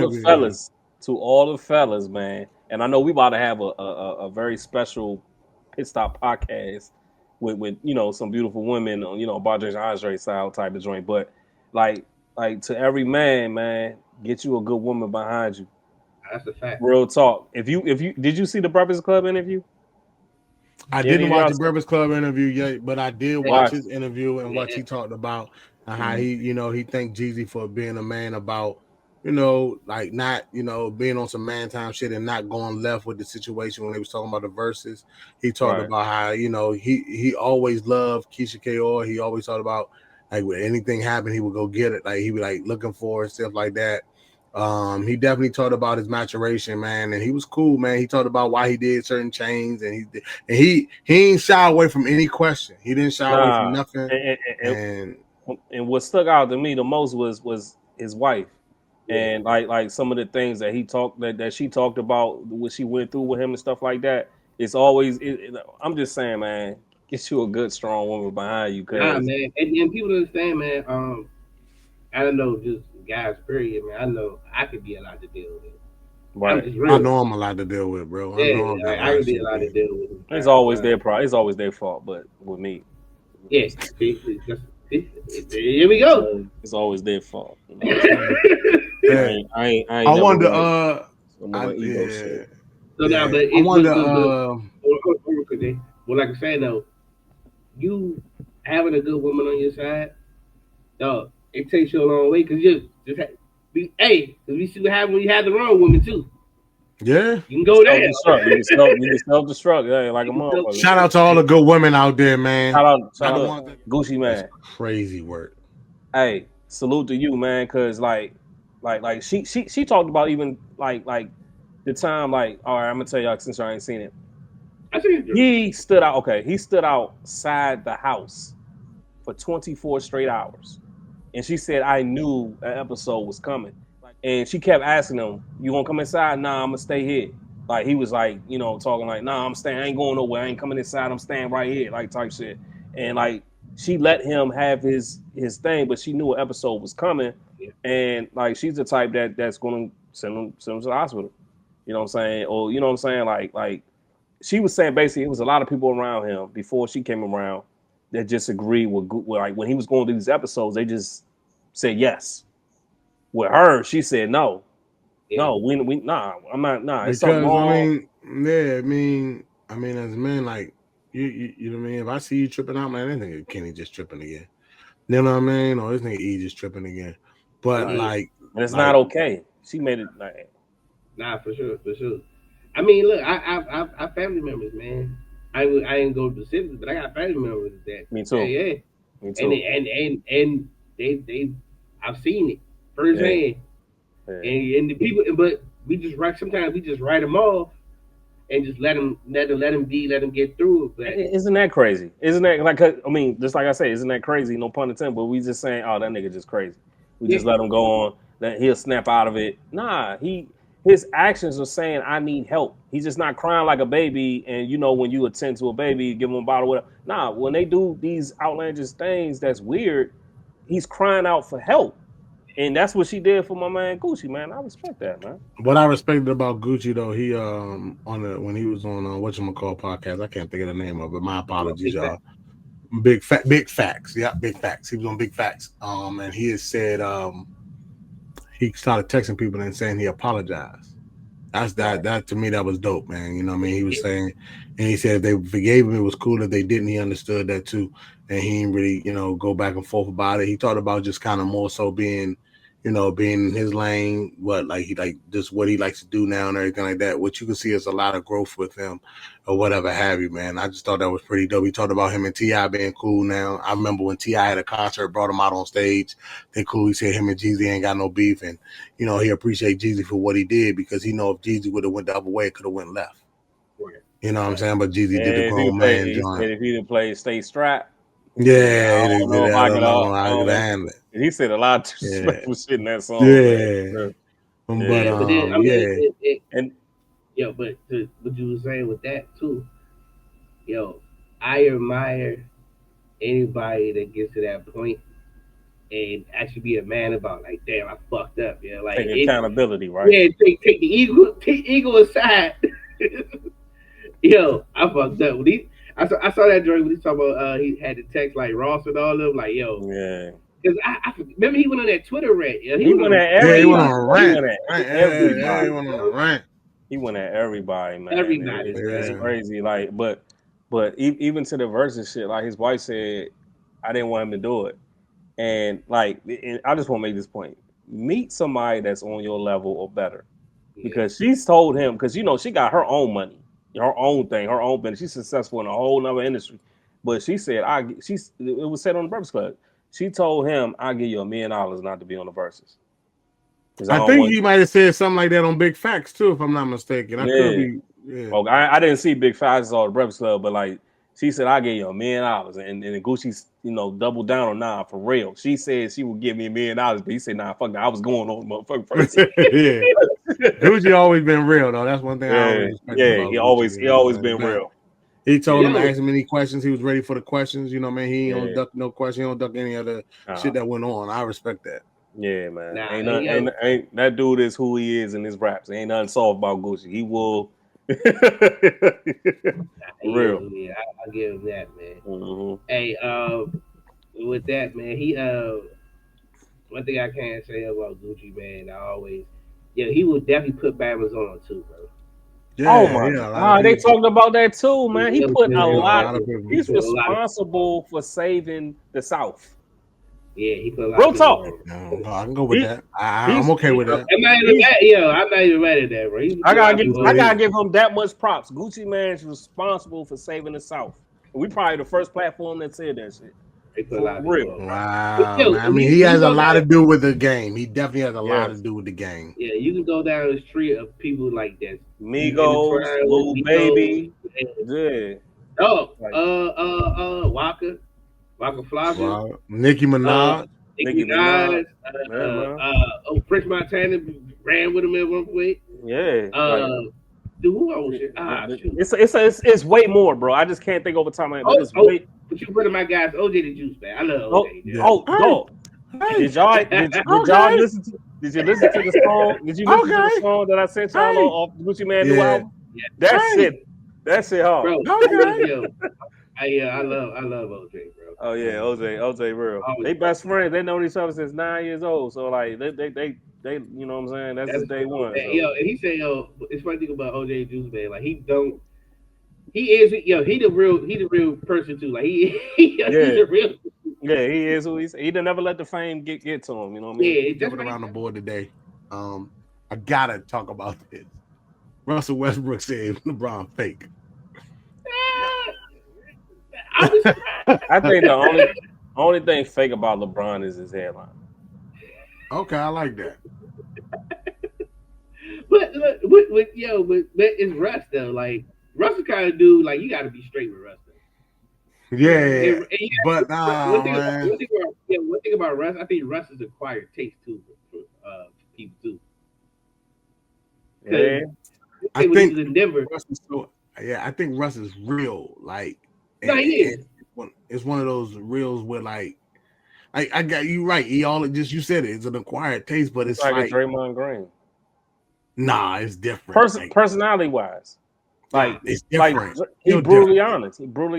S2: the fellas, man. And I know we about to have a very special Pit Stop podcast with some beautiful women on Barge Andre style type of joint. But like to every man, get you a good woman behind you.
S1: That's a fact.
S2: Real talk. If you did you see the Breakfast Club interview?
S3: I didn't watch the Breakfast Club interview yet, but I did watch his interview and what he talked about and how he thanked Jeezy for being a man about, like not, being on some man time shit and not going left with the situation when they was talking about the verses. He talked about how, he always loved Keisha K.O. He always thought about like when anything happened, he would go get it. Like he would like looking for it, stuff like that. He definitely talked about his maturation, man, and he was cool, man. He talked about why he did certain chains, and he ain't shy away from any question. He didn't shy away from nothing.
S2: And what stuck out to me the most was his wife, and like some of the things that he talked that she talked about, what she went through with him and stuff like that. It's always I'm just saying, man, get you a good strong woman behind you,
S1: man, and people understand, man. I don't know, just guys, period, man. I know I could be a lot to deal with.
S2: Right.
S3: I know I'm a lot to deal with, bro.
S1: I could be a lot to deal with.
S2: It's always their problem. It's always their fault, but with me.
S1: Yeah. Here we go.
S2: It's always their fault.
S3: I wonder.
S1: So now, but I wonder. Well, like I said, though, you having a good woman on your side, dog, it takes you a long way because you just because we see what happens when you have the wrong woman too.
S3: Yeah,
S1: you can go there.
S2: You can self-destruct, yeah, like a motherfucker.
S3: Shout out to all the good women out there, man.
S2: Shout out, Gucci man.
S3: Crazy work.
S2: Hey, salute to you, man, because like she talked about even like the time, like, all right, I'm gonna tell y'all since I ain't seen it. He stood out. Okay, he stood outside the house for 24 straight hours, and she said, "I knew an episode was coming," and she kept asking him, "You gonna come inside?" "Nah, I'm gonna stay here." Like he was like, talking like, "Nah, I'm staying. I ain't going nowhere. I ain't coming inside. I'm staying right here," like type shit. And like she let him have his thing, but she knew an episode was coming, and like she's the type that's gonna send him to the hospital. You know what I'm saying? Or you know what I'm saying? Like she was saying basically it was a lot of people around him before she came around that just agreed with like when he was going through these episodes, they just said yes. With her, she said no. Yeah. No, we nah, I'm not it's something wrong.
S3: I mean, as men, like you know what I mean. If I see you tripping out, man, that nigga Kenny just tripping again. You know what I mean? Or this nigga E just tripping again. But like,
S2: it's not okay. She made it like,
S1: nah, for sure. I mean, look, I family members, man. I ain't go specifically, but I got family members that.
S2: Me too.
S1: Yeah.
S2: Me too.
S1: And they I've seen it firsthand. Yeah. And the people, but sometimes we just write them off and just let them get through it. But
S2: isn't that crazy? Isn't that like? I mean, just like I say, isn't that crazy? No pun intended. But we just saying, oh, that nigga just crazy. We just let him go on. That he'll snap out of it. Nah, his actions are saying, I need help. He's just not crying like a baby. And when you attend to a baby, give him a bottle, whatever. Nah, when they do these outlandish things, that's weird. He's crying out for help. And that's what she did for my man Gucci, man. I respect that, man.
S3: What I respected about Gucci though, he when he was on whatchamacall podcast, I can't think of the name of it. My apologies, y'all. Big facts. Yeah, big facts. He was on Big Facts. And he has said he started texting people and saying he apologized. That's that to me, that was dope, man. You know what I mean? He was saying, and he said if they forgave him, it was cool. If they didn't, he understood that too. And he didn't really, go back and forth about it. He talked about just kind of more so being in his lane, just what he likes to do now and everything like that. What you can see is a lot of growth with him or whatever have you, man. I just thought that was pretty dope. He talked about him and T.I. being cool now. I remember when T.I. had a concert, brought him out on stage. They cool. He said him and Jeezy ain't got no beef. And, he appreciate Jeezy for what he did because he know if Jeezy would have went the other way, it could have went left. You know what I'm saying? But Jeezy did the grown man joint.
S2: If he didn't play Stay Strapped.
S3: Yeah, I don't know if I could handle it.
S2: He said a lot of disrespectful shit in that song.
S3: Yeah.
S1: But what you were saying with that too, I admire anybody that gets to that point and actually be a man about like, damn, I fucked up. Yeah, like
S2: take accountability, right?
S1: Yeah, take the ego aside. I fucked up. I saw that joint when he talking about he had to text like Ross and all of them, like, yo.
S2: Yeah.
S1: Because I remember he went on that Twitter rant. Yeah,
S2: he went at everybody.
S3: He went on a rant.
S2: He went at everybody, man.
S1: Everybody.
S2: It's crazy. Like, but even to the versus shit, like his wife said, I didn't want him to do it. And like, I just want to make this point. Meet somebody that's on your level or better. Because she's told him, because she got her own money, her own thing, her own business. She's successful in a whole nother industry. But she said, it was said on the Breakfast Club. She told him, I'll give you $1 million not to be on the verses.
S3: I think he might have said something like that on Big Facts too, if I'm not mistaken. I could be. Yeah.
S2: Okay, I didn't see Big Facts or the Breakfast Club, but like she said, I gave you $1 million, and Gucci's doubled down on nah for real. She said she would give me $1 million, but he said, nah, fuck that. I was going on motherfucking first.
S3: Yeah, Gucci always been real though. That's one thing I always respect about
S2: Gucci. He always been real.
S3: He told him to ask him any questions. He was ready for the questions. You know, man. He don't duck no question. He don't duck any other shit that went on. I respect that.
S2: Yeah, man. Ain't that dude is who he is in his raps. Ain't nothing soft about Gucci. He will. Real.
S1: Yeah, I'll give him that, man.
S2: Mm-hmm.
S1: Hey, with that, man, he one thing I can't say about Gucci, man, he will definitely put Bama's on too, bro.
S2: Yeah, oh my God, they talked about that too, man. He put a lot. He's responsible for saving the South.
S1: Yeah, he put a lot
S2: Real
S1: of people
S2: talk.
S1: on.
S3: No, I can go with that. I'm okay with that.
S1: I'm not even mad. Yo, I'm not even mad at that, bro.
S2: I gotta give him that much props. Gucci Mane's responsible for saving the South. We probably the first platform that said that shit.
S1: He put a lot of
S2: real.
S1: people on.
S3: Wow,
S1: Yo,
S3: man. I mean, he has a lot to do with the game. He definitely has a lot to do with the game.
S1: Yeah, you can go down the street of people like that.
S2: Migos, Lil Baby. Yeah.
S1: Oh, Waka Flocka.
S3: Wow. Nicki Minaj.
S1: Nicki Minaj. French Montana ran with him at one point.
S2: Yeah.
S1: Dude, who else?
S2: It's way more, bro. I just can't think over time.
S1: But you put in my guys, OJ the Juice, man. I love OJ.
S2: Dog. Did y'all listen to? Did you listen to the song? Did you listen to the song that I sent y'all off Gucci Mane new album? Yeah. That's it, hard.
S1: Bro, I love OJ, bro.
S2: Oh yeah, OJ real. They best friends. They known each other since 9 years old. So like they you know what I'm saying? That's just day one. So.
S1: Yo, and he said, it's funny thing about OJ Juice, man. Like he the real person too. Like he's the real.
S2: Yeah, he is who he didn't never let the fame get to him. You know what I mean?
S3: Yeah, jumping around the board today. I gotta talk about this. Russell Westbrook said LeBron fake.
S2: I think the only thing fake about LeBron is his hairline.
S3: Okay, I like that.
S1: But it's Russ though. Like Russ is kind of dude. Like you got to be straight with Russ.
S3: Yeah, but
S1: one thing about Russ, I think Russ is acquired taste too for people too.
S3: Yeah, I think in Denver. I think Russ is real. Like,
S1: he is.
S3: It's one of those reels where like I got you right. You said it. It's an acquired taste, but it's like
S2: a Draymond Green.
S3: Nah, it's different.
S2: Personality wise. Like
S3: it's different.
S2: Like, he's brutally honest. It's still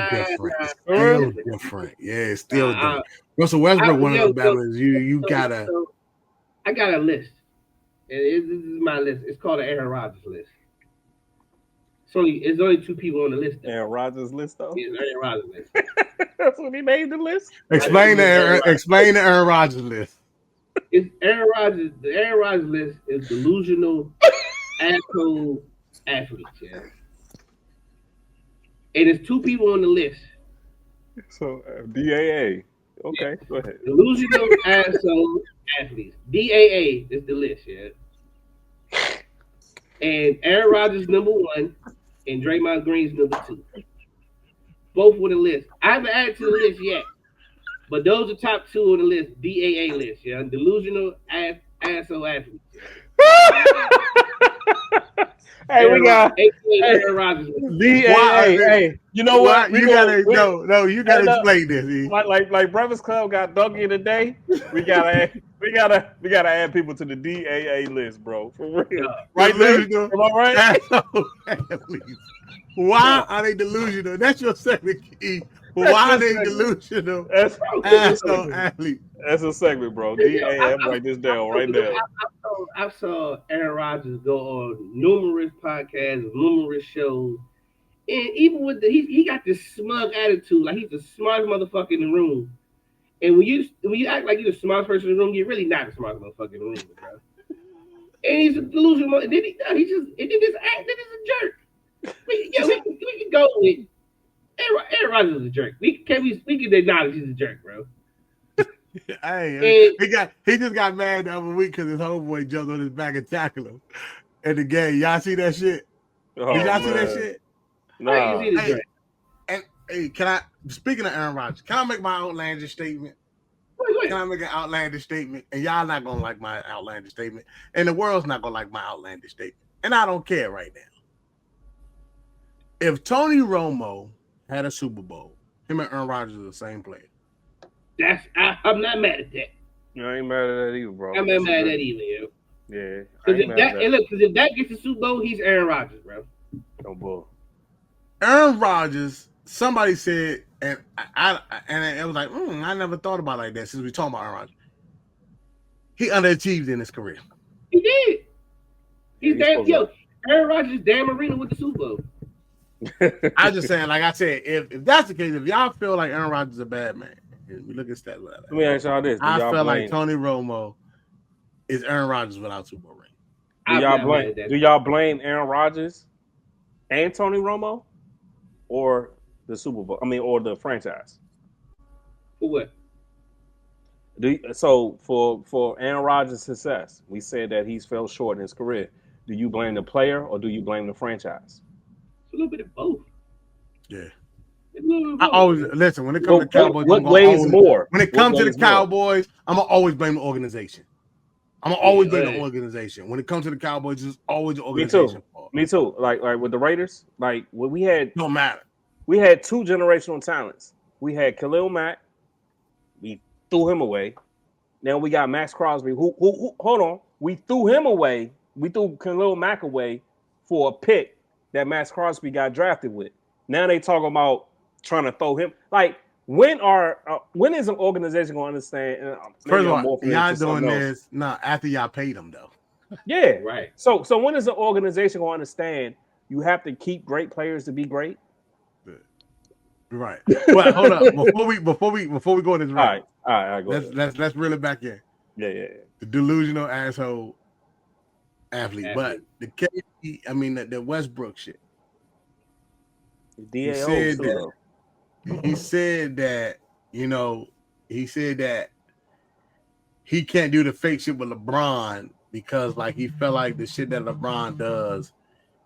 S2: different.
S3: It's still different. Yeah, it's still different. Russell Westbrook, one of the battlers. You gotta.
S1: I got a list, and this is my list. It's called the Aaron Rodgers list. It's only two people on the list.
S2: Aaron Rodgers list, though.
S1: Yeah, Aaron Rodgers list.
S2: That's when he made the list.
S3: Explain the Aaron Rodgers list.
S1: It's Aaron Rodgers. The Aaron Rodgers list is delusional, asshole athletes. Yeah, and there's two people on the list.
S2: So DAA. Okay, go ahead.
S1: Delusional asshole athletes. DAA is the list. Yeah, and Aaron Rodgers number 1. And Draymond Green's number 2. Both with a list. I haven't added to the list yet. But those are top 2 on the list. DAA list, yeah. Delusional asshole athletes.
S2: Hey, we got
S1: Aaron Rodgers.
S2: Hey, you know what?
S3: You gotta explain this.
S2: Like Breakfast Club got Donkey of the Day. We gotta add people to the DAA list, bro. For real. Right there. Am I right?
S3: Why are they delusional? That's your second key. But why are they delusional?
S2: That's a segment, bro. DAA, write this down right now.
S1: I saw Aaron Rodgers go on numerous podcasts, numerous shows, and even with he got this smug attitude, like he's the smartest motherfucker in the room. And when you act like you're the smartest person in the room, you're really not the smartest motherfucker in the room, bro. And he's a delusional. And then he's a jerk. We can go with Aaron Rodgers is a jerk. We can acknowledge he's a jerk, bro.
S3: Hey, he just got mad the other week because his homeboy jumped on his back and tackled him in the game. Y'all see that shit? Did y'all see that shit?
S2: No.
S3: Hey, speaking of Aaron Rodgers, can I make my outlandish statement? Can I make an outlandish statement? And y'all not gonna like my outlandish statement, and the world's not gonna like my outlandish statement, and I don't care right now. If Tony Romo had a Super Bowl, him and Aaron Rodgers are the same player.
S1: I'm not mad at that.
S2: I ain't mad at that either, bro.
S1: I'm not mad at that either, yo.
S2: Yeah.
S1: Because if that gets the Super Bowl, he's Aaron Rodgers, bro.
S2: No bull.
S3: Aaron Rodgers, somebody said, and it was like, I never thought about it like that since we talking about Aaron Rodgers. He underachieved in his career.
S1: He did. Aaron Rodgers, Dan Marino with the Super Bowl.
S3: I'm just saying, like I said, if that's the case, if y'all feel like Aaron Rodgers is a bad man, We look at stats.
S2: Let me ask y'all this:
S3: I feel like Tony Romo is Aaron Rodgers without Super Bowl ring.
S2: Do y'all blame Aaron Rodgers and Tony Romo, or the Super Bowl? I mean, or the franchise?
S1: For what?
S2: So for Aaron Rodgers' success, we said that he's fell short in his career. Do you blame the player or do you blame the franchise?
S1: It's a little bit of both.
S3: Yeah. I always listen when it comes to Cowboys.
S2: What weighs more?
S3: When it comes to the Cowboys, I'm gonna always blame the organization. I'm gonna always blame the organization. When it comes to the Cowboys, it's always the organization.
S2: Me too. Like with the Raiders, like what we had.
S3: Don't matter.
S2: We had two generational talents. We had Khalil Mack. We threw him away. Now we got Max Crosby. Who hold on. We threw him away. We threw Khalil Mack away for a pick that Max Crosby got drafted with. Now they talking about trying to throw him. Like, when is an organization going to understand?
S3: First of all, y'all doing this after y'all paid them though.
S2: Yeah, right. So when is an organization going to understand you have to keep great players to be great?
S3: Right. Well, hold up. Before we go in this right.
S2: All right. Go
S3: let's reel it back in.
S2: Yeah.
S3: The delusional asshole athlete. But the the Westbrook shit. He said that he can't do the fake shit with LeBron because like he felt like the shit that LeBron does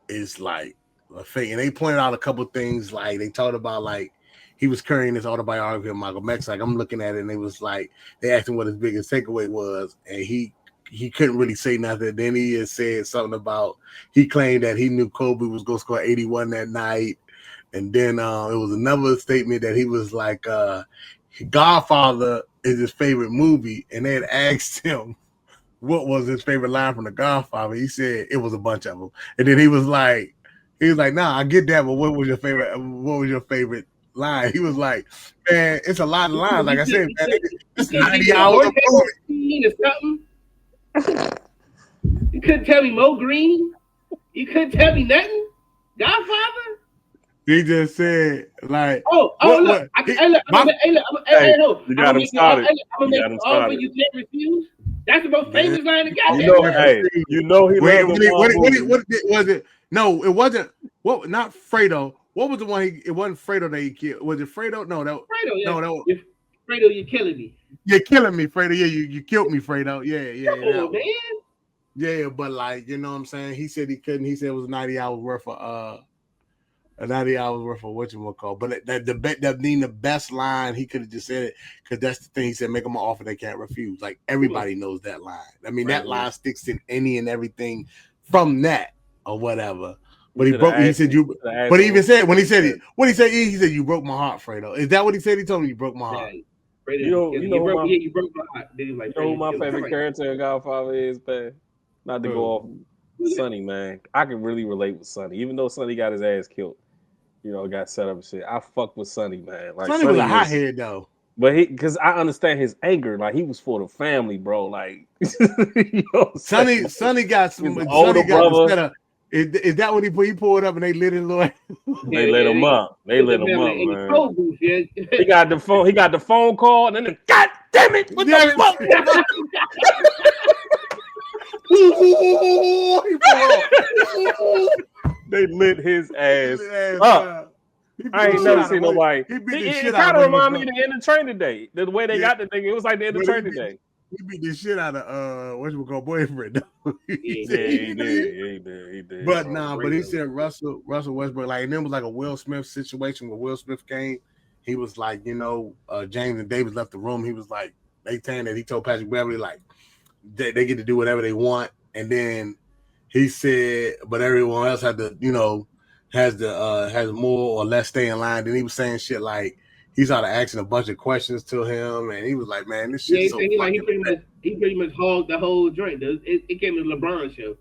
S3: is like a fake. And they pointed out a couple things, like they talked about like he was carrying this autobiography of Michael X. Like I'm looking at it and it was like they asked him what his biggest takeaway was, and he couldn't really say nothing. Then he had said something about he claimed that he knew Kobe was gonna score 81 that night. And then it was another statement that he was like, Godfather is his favorite movie. And they had asked him what was his favorite line from The Godfather. He said it was a bunch of them. And then he was like, nah, I get that, but what was your favorite line? He was like, man, it's a lot of lines. Like I said, man, it's 90 hours of movie.
S1: You couldn't tell me Mo Green? You couldn't tell me nothing? Godfather?
S3: He just said, like,
S1: look, you
S2: got him started.
S1: I'm gonna make an offer you can't refuse. That's the most famous line in the
S2: he loves
S3: what was it? No, it wasn't. What? Not Fredo. What was the one? It wasn't Fredo that he killed. Was it Fredo? No, that
S1: Fredo. Yeah.
S3: No, that was
S1: Fredo. You're killing me.
S3: You're killing me, Fredo. Yeah, you killed me, Fredo. Yeah.
S1: Oh man.
S3: Yeah, but like, you know what I'm saying? He said he couldn't. He said it was 90 hours worth of 90 hours worth of whatchamacallit. But the best line, he could have just said it because that's the thing. He said, make them an offer they can't refuse. Like, everybody knows that line. I mean, that line sticks in any and everything from that or whatever. But he said, but he even said, when he said it, he said, you broke my heart, Fredo. Is that what he said? He told me you broke my heart.
S1: Yeah. You broke my heart.
S2: You know who my favorite character in Godfather is, man? Not to go off Sonny, man. I can really relate with Sonny, even though Sonny got his ass killed. Got set up and shit. I fuck with Sonny, man. Like,
S3: Sonny was a hothead though.
S2: But because I understand his anger, like he was for the family, bro. Like,
S3: Sonny got some older brother. Is that what he pulled up and they lit his little?
S2: They lit him up. They lit him up, man. He got the phone. He got the phone call, and then God damn it! What the fuck? They lit his ass up. I ain't never seen nobody. It kind of remind me of the end of Training Day. The way they got the thing, it was like the end of Training Day.
S3: He beat the shit out of boyfriend.
S2: He did.
S3: But but he said Russell Westbrook, like, and then was like a Will Smith situation where Will Smith came. He was like, James and Davis left the room. He was like, they saying that he told Patrick Beverly like they get to do whatever they want, and then he said, but everyone else had to, has more or less stay in line. Then he was saying shit like he started asking a bunch of questions to him, and he was like, "Man, this shit."
S1: Yeah, he pretty much hogged the whole joint. It came to the LeBron show.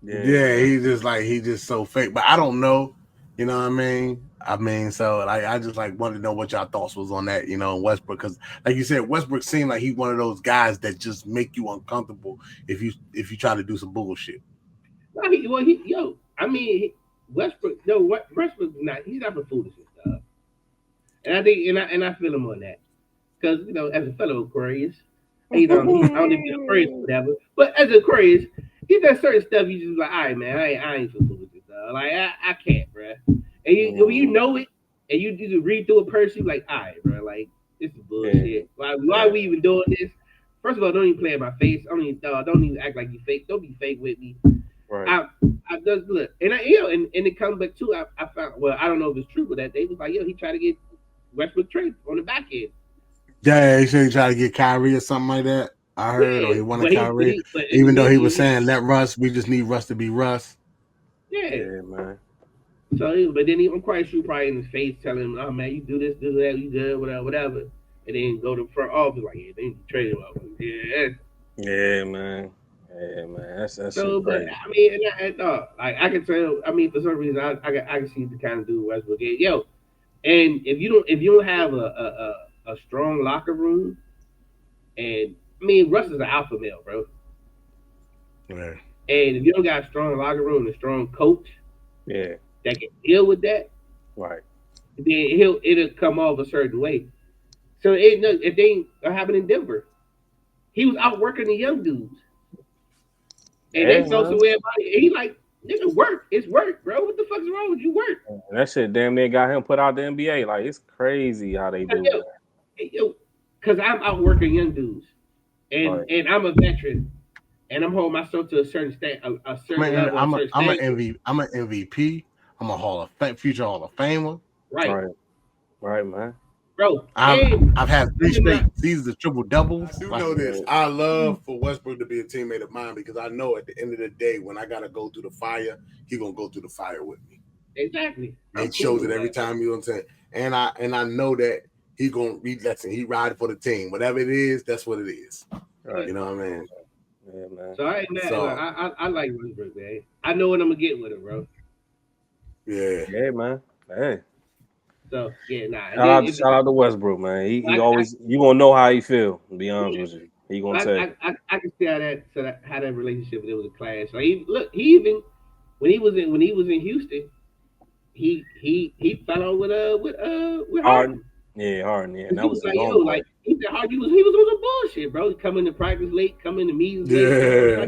S3: Yeah, he's just so fake. But I don't know, you know what I mean? So I just like wanted to know what y'all thoughts was on that, Westbrook, because like you said, Westbrook seemed like he's one of those guys that just make you uncomfortable if you try to do some bullshit.
S1: Westbrook. No, Westbrook's not. He's not for foolishness stuff. And I think, and I feel him on that. because as a fellow Aquarius, I don't even be Aquarius or whatever. But as an Aquarius, he's got certain stuff you just like, all right, man, I ain't supposed to do this. Like I can't, bro. And when you know it, and you just read through a person, you like, all right, bro, like this is bullshit. Why are we even doing this? First of all, don't even play in my face. Don't even act like you fake. Don't be fake with me.
S2: Right.
S1: I just look, and and it comes back too. I found, well, I don't know if it's true, but that they was like, he tried to get Westbrook trade on the back end.
S3: Yeah, he said he tried to get Kyrie or something like that. I heard, or he wanted Kyrie, even though he was saying let Russ. We just need Russ to be Russ.
S1: Yeah,
S2: man.
S1: So, but then I'm quite sure probably in his face telling him, "Oh man, you do this, do that, you good, whatever," and then go to front office like, "Yeah, they need to trade him up."
S2: Yeah, man. Yeah, man. That's
S1: so. But I mean, and like I can tell. I mean, for some reason, I can see the kind of dude Westbrook is. And if you don't have a strong locker room, and I mean, Russ is an alpha male, bro.
S3: Right.
S1: And if you don't got a strong locker room and a strong coach,
S2: that
S1: can deal with that,
S2: right?
S1: Then it'll come off a certain way. So if they are happening in Denver, he was out working the young dudes, and they felt some way about it. And he like, nigga, work. It's work, bro. What the fuck's wrong with you? Work.
S2: And that shit damn near got him put out the NBA. Like, it's crazy how they do that.
S1: Because I'm out working young dudes, and I'm a veteran. And I'm holding myself to a certain level.
S3: I'm an MVP. I'm a future Hall of Famer.
S2: Right, man.
S1: Bro,
S3: I've had 3 straight seasons of triple doubles.
S4: I do know this. I love for Westbrook to be a teammate of mine because I know at the end of the day, when I gotta go through the fire, he gonna go through the fire with me.
S1: Exactly.
S4: He shows it every time. You know what I'm saying? And I know that he gonna he ride for the team. Whatever it is, that's what it is. Right. You know what I mean?
S2: Yeah, man.
S1: So I ain't mad. I like Westbrook, man. I know what I'm gonna get with him, bro.
S4: Yeah.
S2: Yeah, man. Hey.
S1: So yeah,
S2: Shout out to Westbrook, man. He always you gonna know how he feel. To be honest with you, he gonna tell you.
S1: I can see how that relationship there was a clash. Like he even when he was in Houston, he fell out with Harden.
S2: Yeah, Harden. Yeah,
S1: and that was like he said Harden he was on some bullshit, bro. Coming to practice late, coming to meetings late.
S4: Yeah.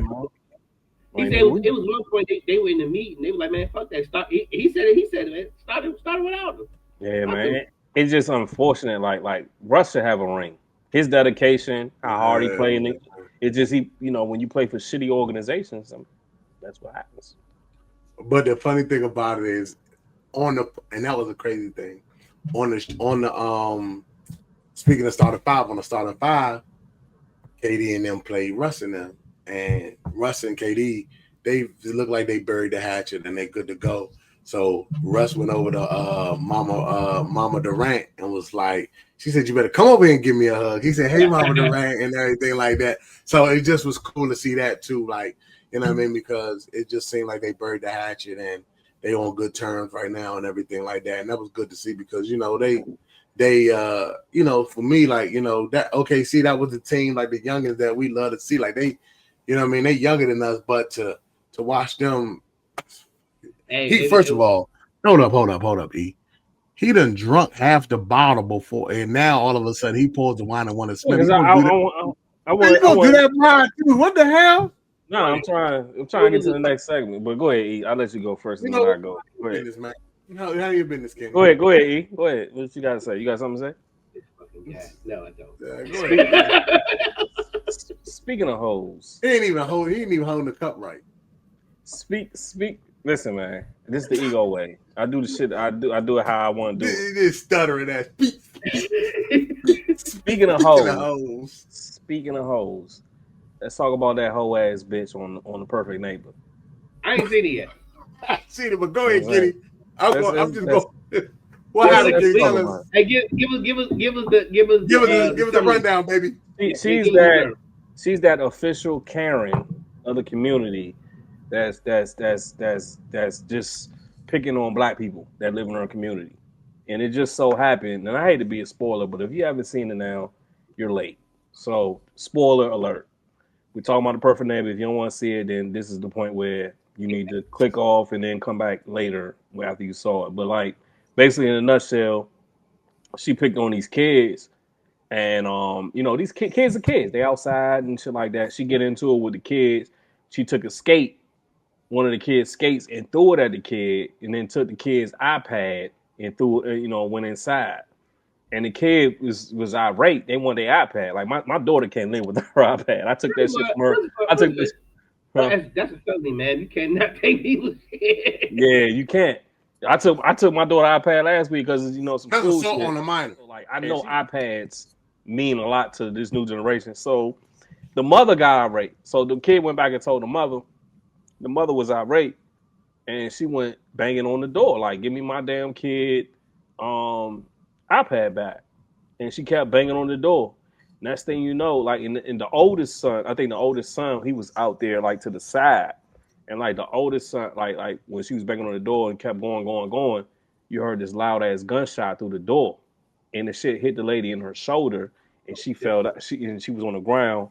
S1: He said it was one point they were in the meeting. They were like, man, fuck that. He said, man, start without him.
S2: Yeah, man. It's just unfortunate. Like Russ should have a ring. His dedication, how hard he played it. It's just when you play for shitty organizations, that's what happens.
S4: But the funny thing about it is, and that was a crazy thing. On the speaking of starting five, on the starting five, KD and them played Russ and them, and Russ and KD, they look like they buried the hatchet and they good to go. So Russ went over to Mama Durant and was like, she said, you better come over here and give me a hug. He said, hey, Mama Durant, and everything like that. So it just was cool to see that too. Like, you know what I mean? Because it just seemed like they buried the hatchet and they on good terms right now and everything like that. And that was good to see because, they for me, like, that OKC, that was the team, like the youngest that we love to see. Like they, they younger than us, but to watch them. First of all, hold up, E. He done drunk half the bottle before, and now all of a sudden he pulls the wine and want to spin.
S2: I want
S3: do that, Brian, too. What the hell?
S2: No, I'm trying to get to the next segment, but go ahead, E. I'll let you go first, and then I go. Go ahead.
S4: Business, man. How you business, King?
S2: Go ahead, E. Go ahead. What you got to say? You got something to say?
S1: No, I don't.
S4: Go ahead.
S2: Speaking of hoes,
S4: he ain't even holding the cup right.
S2: Speak. Listen, man. This is the ego way. I do the shit. I do it how I want to do it.
S4: This stuttering ass.
S2: Speaking of hoes, let's talk about that hoe ass bitch on the Perfect Neighbor.
S1: I ain't seen it yet.
S4: I seen it, but go ahead, Kitty. I'm just going. What happened, Kitty? Tell us.
S1: Hey, give us
S4: the rundown, baby.
S2: She's that official Karen of the community. That's just picking on black people that live in our community. And it just so happened, and I hate to be a spoiler, but if you haven't seen it now, you're late. So, spoiler alert. We're talking about the Perfect Neighbor. If you don't want to see it, then this is the point where you need to click off and then come back later after you saw it. But like, basically in a nutshell, she picked on these kids And you know, these kids are kids. They outside and shit like that. She get into it with the kids. She took a skate, one of the kids' skates, and threw it at the kid, and then took the kid's iPad and threw it, you know, went inside. And the kid was irate. They want their iPad. Like my daughter can't live with her iPad. I took that shit from her. I took this. Huh?
S1: That's a felony, man. You cannot take people's shit.
S2: Yeah, you can't. I took my daughter iPad last week because you know some
S4: That's
S2: school
S4: assault
S2: shit.
S4: on the minor.
S2: So, like I know iPads mean a lot to this new generation. So the mother got irate. So the kid went back and told the mother. The mother was irate, and she went banging on the door like, "Give me my damn kid iPad back." And she kept banging on the door. Next thing you know, like in the oldest son, I think the oldest son, he was out there like to the side. And like the oldest son, like when she was banging on the door and kept going, you heard this loud ass gunshot through the door, and the shit hit the lady in her shoulder, and she fell down. She was on the ground,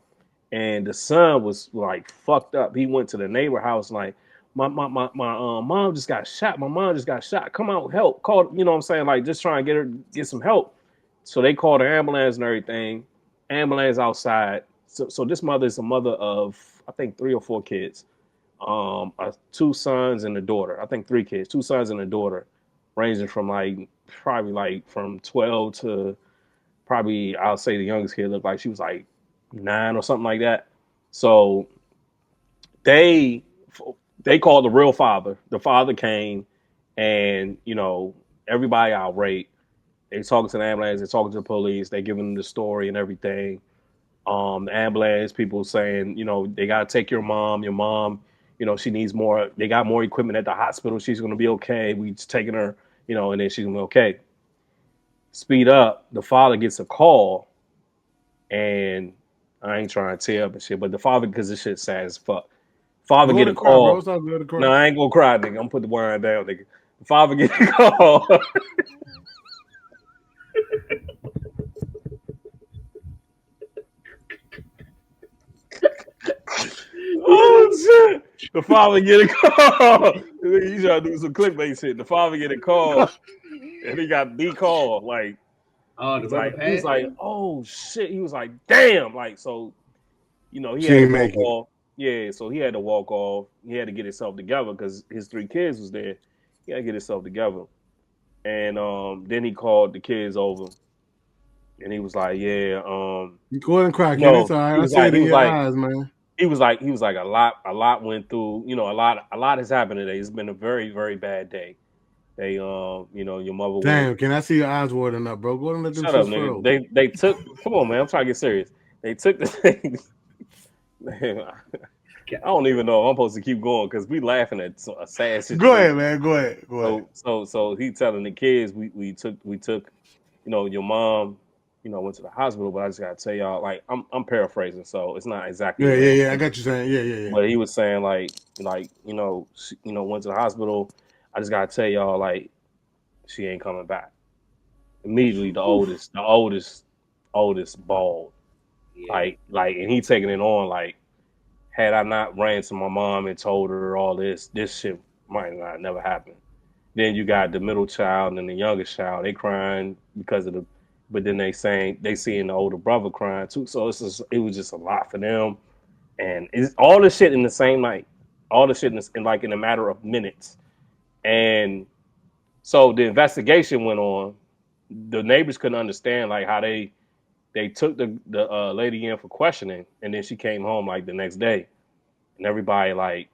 S2: and the son was like fucked up. He went to the neighbor house like, my mom just got shot. My mom just got shot. Come out, help! Call, you know what I'm saying? Like just trying to get some help. So they called the ambulance and everything. Ambulance outside. So this mother is a mother of I think 3 or 4 kids. 2 sons and a daughter. I think 3 kids, 2 sons and a daughter, ranging from like probably like from 12 to probably I'll say the youngest kid looked like she was like 9 or something like that. So they they called the real father. The father came, and you know everybody outraged. They talking to the ambulance, they talking to the police, they giving them the story and everything. The ambulance people saying, you know, they gotta take your mom. Your mom, you know, she needs more. They got more equipment at the hospital. She's gonna be okay. We just taking her, you know, and then she's gonna be okay. Speed up. The father gets a call, and I ain't trying to tear up and shit, but the father, because this shit sad as fuck. Father
S3: Go
S2: get
S3: ahead
S2: a
S3: and cry, bro.
S2: call.
S3: It's all good to
S2: No,
S3: cry.
S2: I ain't gonna cry, nigga. I'm gonna put the wine down, nigga. The father get a call. Oh shit! The father get a call. You try to do some clickbait shit. The father get a call, and he got the call. Like
S1: Oh, the brother
S2: he was
S1: passed.
S2: like, oh shit. He was like, damn. Like so, you know, he
S3: She
S2: had to
S3: ain't
S2: walk
S3: make it.
S2: off. Yeah, so he had to walk off. He had to get himself together because his 3 kids was there. He had to get himself together, and then he called the kids over, and he was like, yeah,
S3: You go ahead and cry, kid. It's
S2: no,
S3: all right.
S2: he
S3: I
S2: was
S3: see
S2: like,
S3: it in your eyes, man.
S2: he was like a lot went through, you know, a lot has happened today. It's been a very, very bad day. They you know, your mother went.
S3: Damn, can I see your eyes watering up, bro? Go ahead and let them
S2: Shut up,
S3: shits
S2: nigga.
S3: flow.
S2: They took come on, man, I'm trying to get serious. They took the thing. Man, I don't even know if I'm supposed to keep going because we laughing at a sad
S3: Go ahead,
S2: situation.
S3: man. Go ahead. Go ahead.
S2: So he telling the kids we took, you know, your mom, you know, went to the hospital, but I just gotta tell y'all, like I'm paraphrasing, so it's not exactly
S3: Yeah, yeah,
S2: verbatim.
S3: yeah. I got you saying. Yeah, yeah, yeah.
S2: But he was saying like you know went to the hospital. I just gotta tell y'all like she ain't coming back. Immediately the oldest bawled
S1: Yeah.
S2: and he taking it on like had I not ran to my mom and told her all this shit might not never happen. Then you got the middle child and the youngest child. They crying because of the, but then they seeing the older brother crying too. So it was just a lot for them, and it's all the shit in the same night, all the shit in like in a matter of minutes. And so the investigation went on. The neighbors couldn't understand like how they took the lady in for questioning, and then she came home like the next day, and everybody like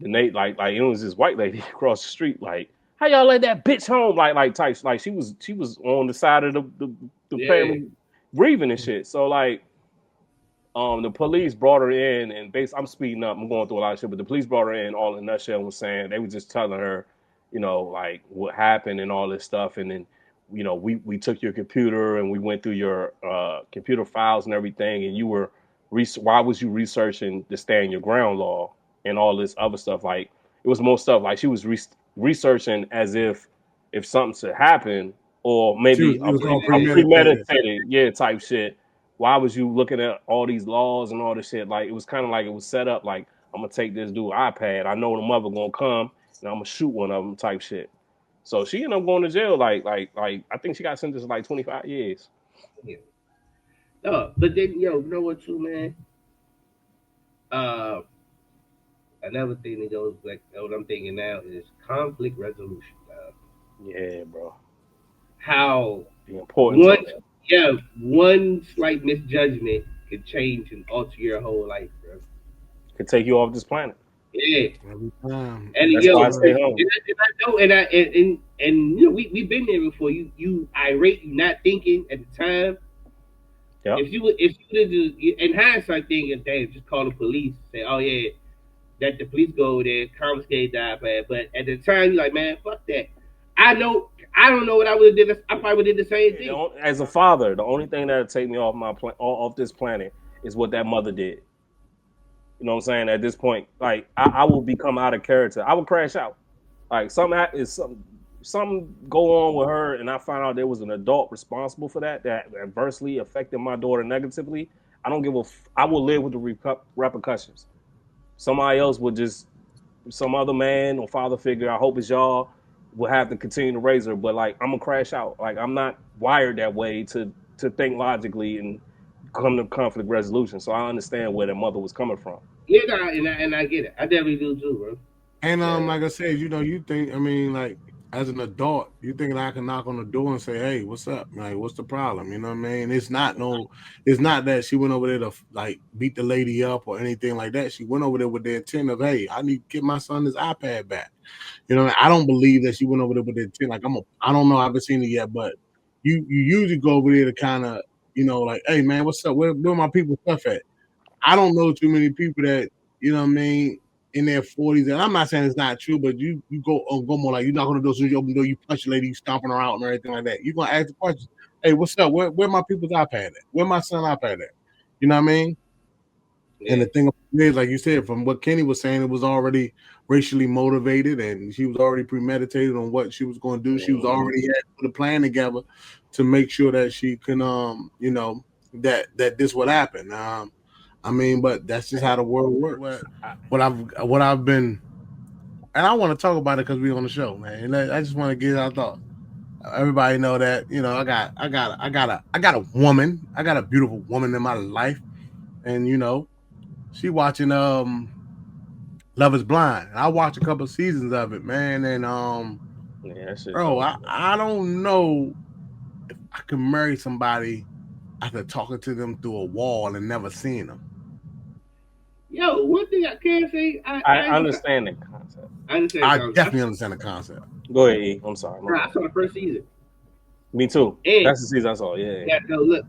S2: the Nate like it was this white lady across the street like how y'all let that bitch home like types like she was on the side of the
S1: Yeah.
S2: family grieving and shit. So like the police brought her in and I'm speeding up, I'm going through a lot of shit, but the police brought her in all in a nutshell and was saying they were just telling her, you know, like what happened and all this stuff. And then, you know, we took your computer and we went through your computer files and everything, and you were why was you researching the stand your ground law and all this other stuff? Like it was more stuff like she was researching as if something should happen or maybe
S3: It was all
S2: a
S1: Premeditated.
S3: premeditated.
S2: premeditated type shit. Why was you looking at all these laws and all this shit? Like it was kind of like it was set up like I'm gonna take this dude iPad. I know the mother gonna come and I'm gonna shoot one of them type shit. So she ended up going to jail. Like I think she got sentenced to like 25 years.
S1: Yeah. No, but then you know what too, man. Uh, Another thing that goes like what I'm thinking now is conflict resolution.
S2: Yeah, bro.
S1: How
S2: The importance
S1: one
S2: of that.
S1: one slight misjudgment can change and alter your whole life, bro.
S2: Can take you off this planet.
S1: Yeah,
S3: Every time.
S1: and
S2: That's
S3: Yes,
S2: why I
S1: yo,
S3: sir.
S2: stay home.
S1: and I know, and you know, we've been there before. You irate, you not thinking at the time.
S2: Yep.
S1: If you did in hindsight thinking, damn, just call the police, say, oh yeah, that the police go over there, confiscate the iPad. But at the time, you're like, man, fuck that. I know, I don't know what I would have did. I probably would have did the same thing.
S2: As a father, the only thing that'll take me off off this planet is what that mother did. You know what I'm saying? At this point, like I will become out of character. I will crash out. Like something go on with her, and I find out there was an adult responsible for that adversely affected my daughter negatively. I don't give a. I will live with the repercussions. Somebody else would just some other man or father figure. I hope it's y'all will have to continue to raise her. But like I'm gonna crash out. Like I'm not wired that way to think logically and come to conflict resolution. So I understand where the mother was coming from.
S1: Yeah, nah, and I get it. I definitely do too, bro.
S3: And
S1: Yeah,
S3: like I said, you think, I mean, like as an adult, you think I can knock on the door and say, "Hey, what's up? Like, what's the problem?" You know what I mean? It's not that she went over there to like beat the lady up or anything like that. She went over there with the intent of, "Hey, I need to get my son his iPad back." You know, I don't believe that she went over there with the intent. Like, I don't know, I haven't seen it yet, but you usually go over there to kind of, like, "Hey, man, what's up? Where my people stuff at?" I don't know too many people that, you know what I mean, in their 40s. And I'm not saying it's not true, but you go more like you're not gonna do as soon as you open the door, you punch the lady, you stomping her out and everything like that. You're gonna ask the question, hey, what's up? Where my people's iPad at? Where my son iPad at? You know what I mean? And
S1: yeah,
S3: the thing is, like you said, from what Kenny was saying, it was already racially motivated and she was already premeditated on what she was going to do. She was
S2: Mm-hmm.
S3: already had put a plan together to make sure that she can, that this would happen. I mean, but that's just how the world works. What I've been, and I want to talk about it because we're on the show, man. And I just want to get our thoughts. Everybody know that I got a woman, I got a beautiful woman in my life, and she watching Love Is Blind. I watched a couple of seasons of it, man, and
S2: Yeah, that shit
S3: bro,
S2: dope.
S3: I don't know if I can marry somebody after talking to them through a wall and never seeing them.
S1: yo, one thing I can say,
S2: I understand that concept.
S1: I understand.
S3: I
S1: Concept.
S3: definitely understand the concept.
S2: Go ahead, E. I'm sorry.
S1: I saw the first season,
S2: Me too.
S1: and
S2: That's the season I saw. Yeah.
S1: yeah, no, look,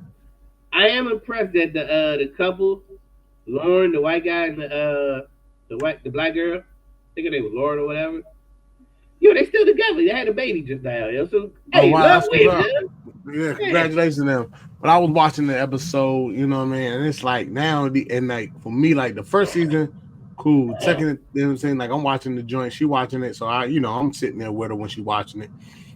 S1: I am impressed that the couple, Lauren, the white guy, and the black girl, I think her name was Lauren or whatever. Yo, they still together. They had a baby just now. Yo, so
S3: Oh
S1: hey,
S3: wow,
S1: love
S3: that's what's
S1: wins,
S3: up.
S1: man.
S3: Yeah,
S1: Yeah,
S3: congratulations to them. But I was watching the episode, you know what I mean, and it's like now and like for me, like the first season, cool. Second, you know what I'm saying, like I'm watching the joint, she watching it, so I'm sitting there with her when she watching it.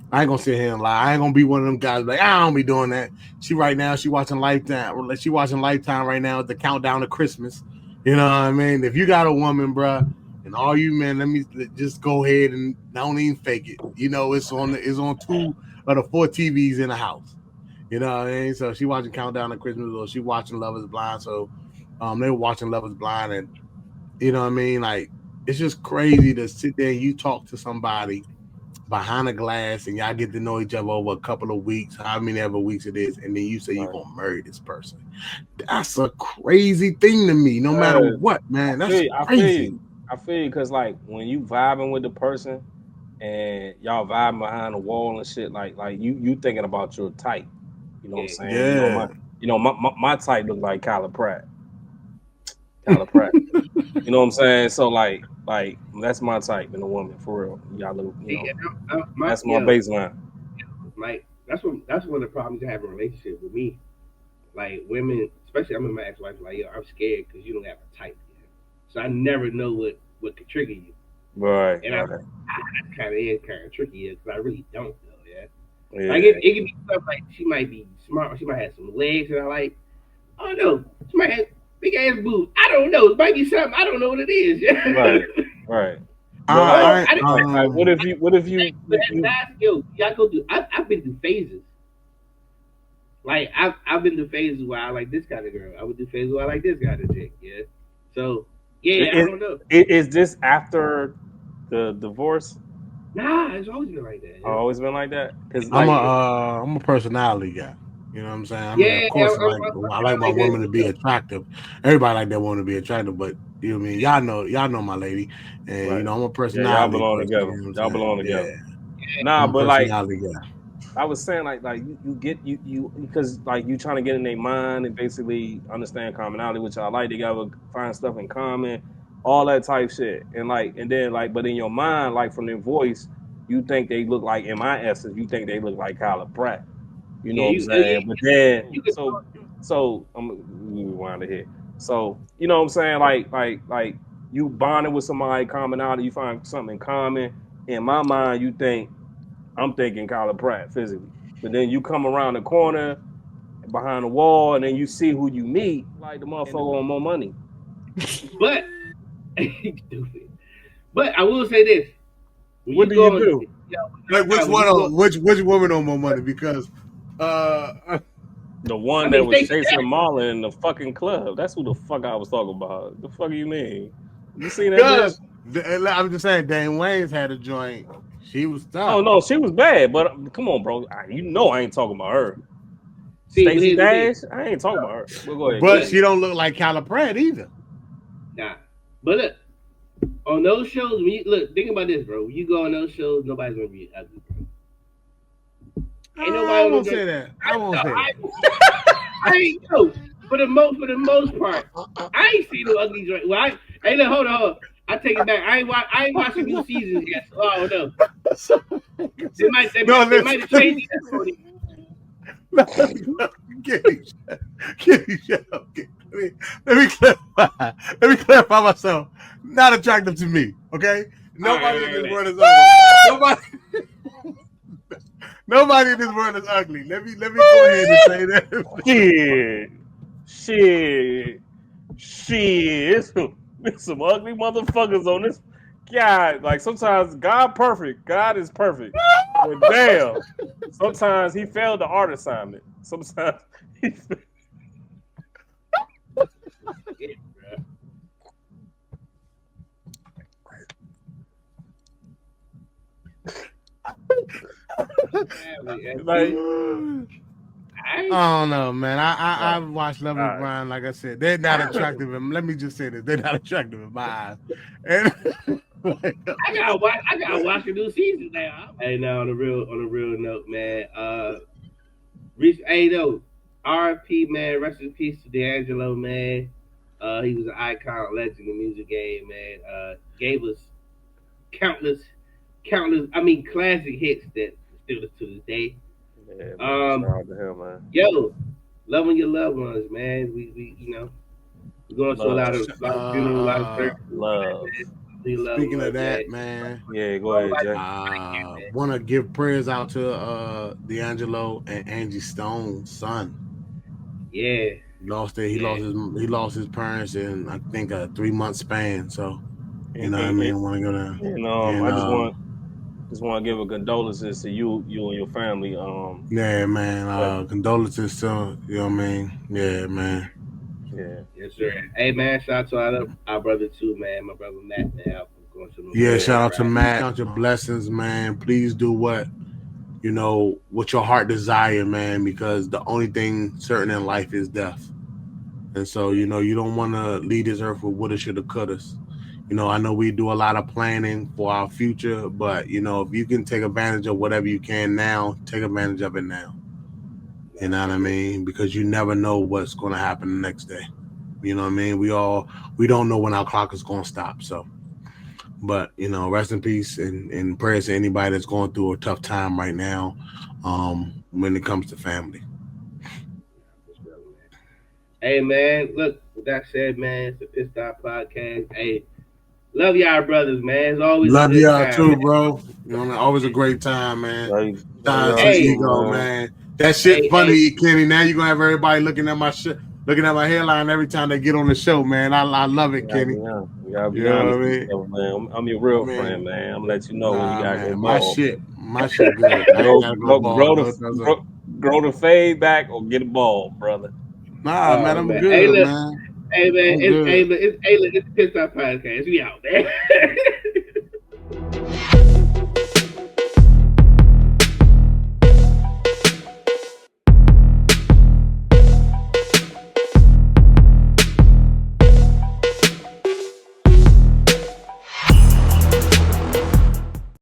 S3: I ain't gonna sit here and lie. I ain't gonna be one of them guys like I don't be doing that. She watching Lifetime. She watching Lifetime right now. It's the countdown to Christmas. You know what I mean? If you got a woman, bruh, and all you men, let me just go ahead and don't even fake it. It's on two of the four TVs in the house. You know what I mean? So she watching Countdown to Christmas, or she watching Love Is Blind. So they were watching Love Is Blind, and you know what I mean? Like it's just crazy to sit there and you talk to somebody behind a glass and y'all get to know each other over a couple of weeks, how many ever weeks it is, and then you say you're
S2: Right.
S3: gonna marry this person. That's a crazy thing to me, no matter what, man. That's
S2: I feel
S3: crazy.
S2: you. I feel you because like when you vibing with the person and y'all vibing behind the wall and shit, like you thinking about your type. You know what I'm
S1: yeah,
S2: saying?
S3: Yeah.
S2: My type look like Kyla Pratt. Kyla Pratt. You know what I'm saying? So like that's my type in a woman for real. Y'all look,
S1: see, my
S2: that's my baseline.
S1: like that's one of the problems to have a relationship with me. Like women, especially I'm with my ex-wife. Like yo, I'm scared because you don't have a type yet. So I never know what could trigger you.
S2: Right.
S1: And
S2: Right.
S1: I kind of is kind of tricky because I really don't know. Yeah, like
S2: Yeah.
S1: it can be stuff like she might be smart, or she might have some legs that I like. Oh no, she might have big ass boobs. I don't know. It might be something I don't know what it is.
S2: Right. Right. But
S1: Oh,
S3: I
S1: I didn't.
S2: like what if you
S1: But that's yo, y'all go through. I've been through phases. like I've been through phases where I like this kind of girl. I would do phases where I like this kind of chick. Yeah. So yeah, I don't know.
S2: Is this after the divorce?
S1: Nah, it's always been like that. Yeah.
S2: Always been like that. Cause
S3: I'm a personality guy. You know what I'm saying? I mean, of course, I like my woman to be attractive. Everybody like that woman to be attractive, but you know what I mean? Y'all know my lady, and you know I'm a personality.
S2: Yeah, y'all belong together.
S3: You know
S2: y'all belong together.
S3: Yeah.
S2: Nah, but like
S3: guy.
S2: I was saying, like you get you because like you trying to get in their mind and basically understand commonality, which I like. They gotta find stuff in common, all that type shit, and then but in your mind, like from their voice, you think they look like, in my essence, you think they look like Kyla Pratt. You know what I'm saying? But then so I'm rewind it here. So you know what I'm saying? Like you bonding with somebody, commonality, you find something in common. In my mind, I'm thinking Kyla Pratt physically. But then you come around the corner behind the wall and then you see who you meet, like the motherfucker on more money.
S1: But stupid. But I will say this.
S3: What do you do? Like which woman on more money? Because
S2: the one that was chasing Marlon in the fucking club. That's who the fuck I was talking about. The fuck you mean? You seen that?
S3: I'm just saying, Dane Wayne's had a joint. She was tough.
S2: Oh no, she was bad. But come on, bro. You know I ain't talking about her. Stacey Dash. I ain't talking about her. Well, go ahead.
S3: But she don't look like Kyla Pratt either.
S1: Nah. But look, on those shows, think about this, bro. When you go on those shows, nobody's gonna be ugly, bro.
S3: Ain't nobody I won't say that. I won't say
S1: that. I ain't know. For the most part, I ain't seen no ugly joint. Well, look, hold on. I take it back. I ain't watching new seasons yet. So I don't know. They might have changed it.
S3: Let me clarify myself. Not attractive to me, okay? Nobody in this world is ugly. Nobody in this world is ugly. Let me go ahead and say that.
S2: Shit. There's some ugly motherfuckers on this. God, like sometimes God perfect. God is perfect. But damn, sometimes he failed the art assignment. Sometimes he
S3: like, I don't know, man. I've watched Love and Grind. Like I said, they're not attractive. And let me just say this: they're not attractive in my eyes. And
S1: I gotta watch the new season now. Hey, now on a real note, man. Hey, though, R.P. man, rest in peace to D'Angelo, man. He was an icon, legend in the music game, man. Gave us countless, classic hits that still to this day.
S2: Yeah, man, shout out to him, man.
S1: Yo, loving your loved ones, man. We we're going through a lot of funeral, a lot of
S2: love.
S3: Speaking of that, man.
S2: Yeah, go ahead, Jay.
S3: Want to give prayers out to D'Angelo and Angie Stone's son.
S1: Yeah,
S3: He lost his parents in I think a 3-month span. So you know what I mean. I want to go down.
S2: I just want to give a condolences to you and your family.
S3: Yeah, man. Condolences to you know what I mean. Yeah, man.
S2: Yeah.
S1: Yes, sir. Hey, man. Shout out to our brother too, man. My brother Matt, man.
S3: Shout out to Matt. Count your blessings, man. Please do what your heart desire, man, because the only thing certain in life is death. And so, you don't want to leave this earth with woulda, shoulda, couldas. I know we do a lot of planning for our future, but, if you can take advantage of whatever you can now, take advantage of it now. You know what I mean? Because you never know what's going to happen the next day. You know what I mean? We don't know when our clock is going to stop. So, but, rest in peace and prayers to anybody that's going through a tough time right now when it comes to family.
S1: Hey, man, look, with that said, man, it's the Pitt Stop Podcast. Hey, love y'all brothers, man. It's always
S3: love y'all
S1: time,
S3: too,
S1: man.
S3: Bro. Always a great time, man.
S2: Hey,
S3: ego, man. That shit funny, Kenny. Now you're gonna have everybody looking at my shit, looking at my hairline every time they get on the show, man. I love it, Kenny.
S2: You gotta be honest with yourself, man. I'm your real friend, man. I'm gonna let you know when you gotta go.
S3: My shit good.
S2: Grow the fade back or get a ball, brother.
S3: Nah, man, I'm
S1: man.
S3: good,
S1: Hey, look,
S3: man.
S1: hey man,
S3: I'm good.
S1: it's Pissed Off Podcast. We out, man.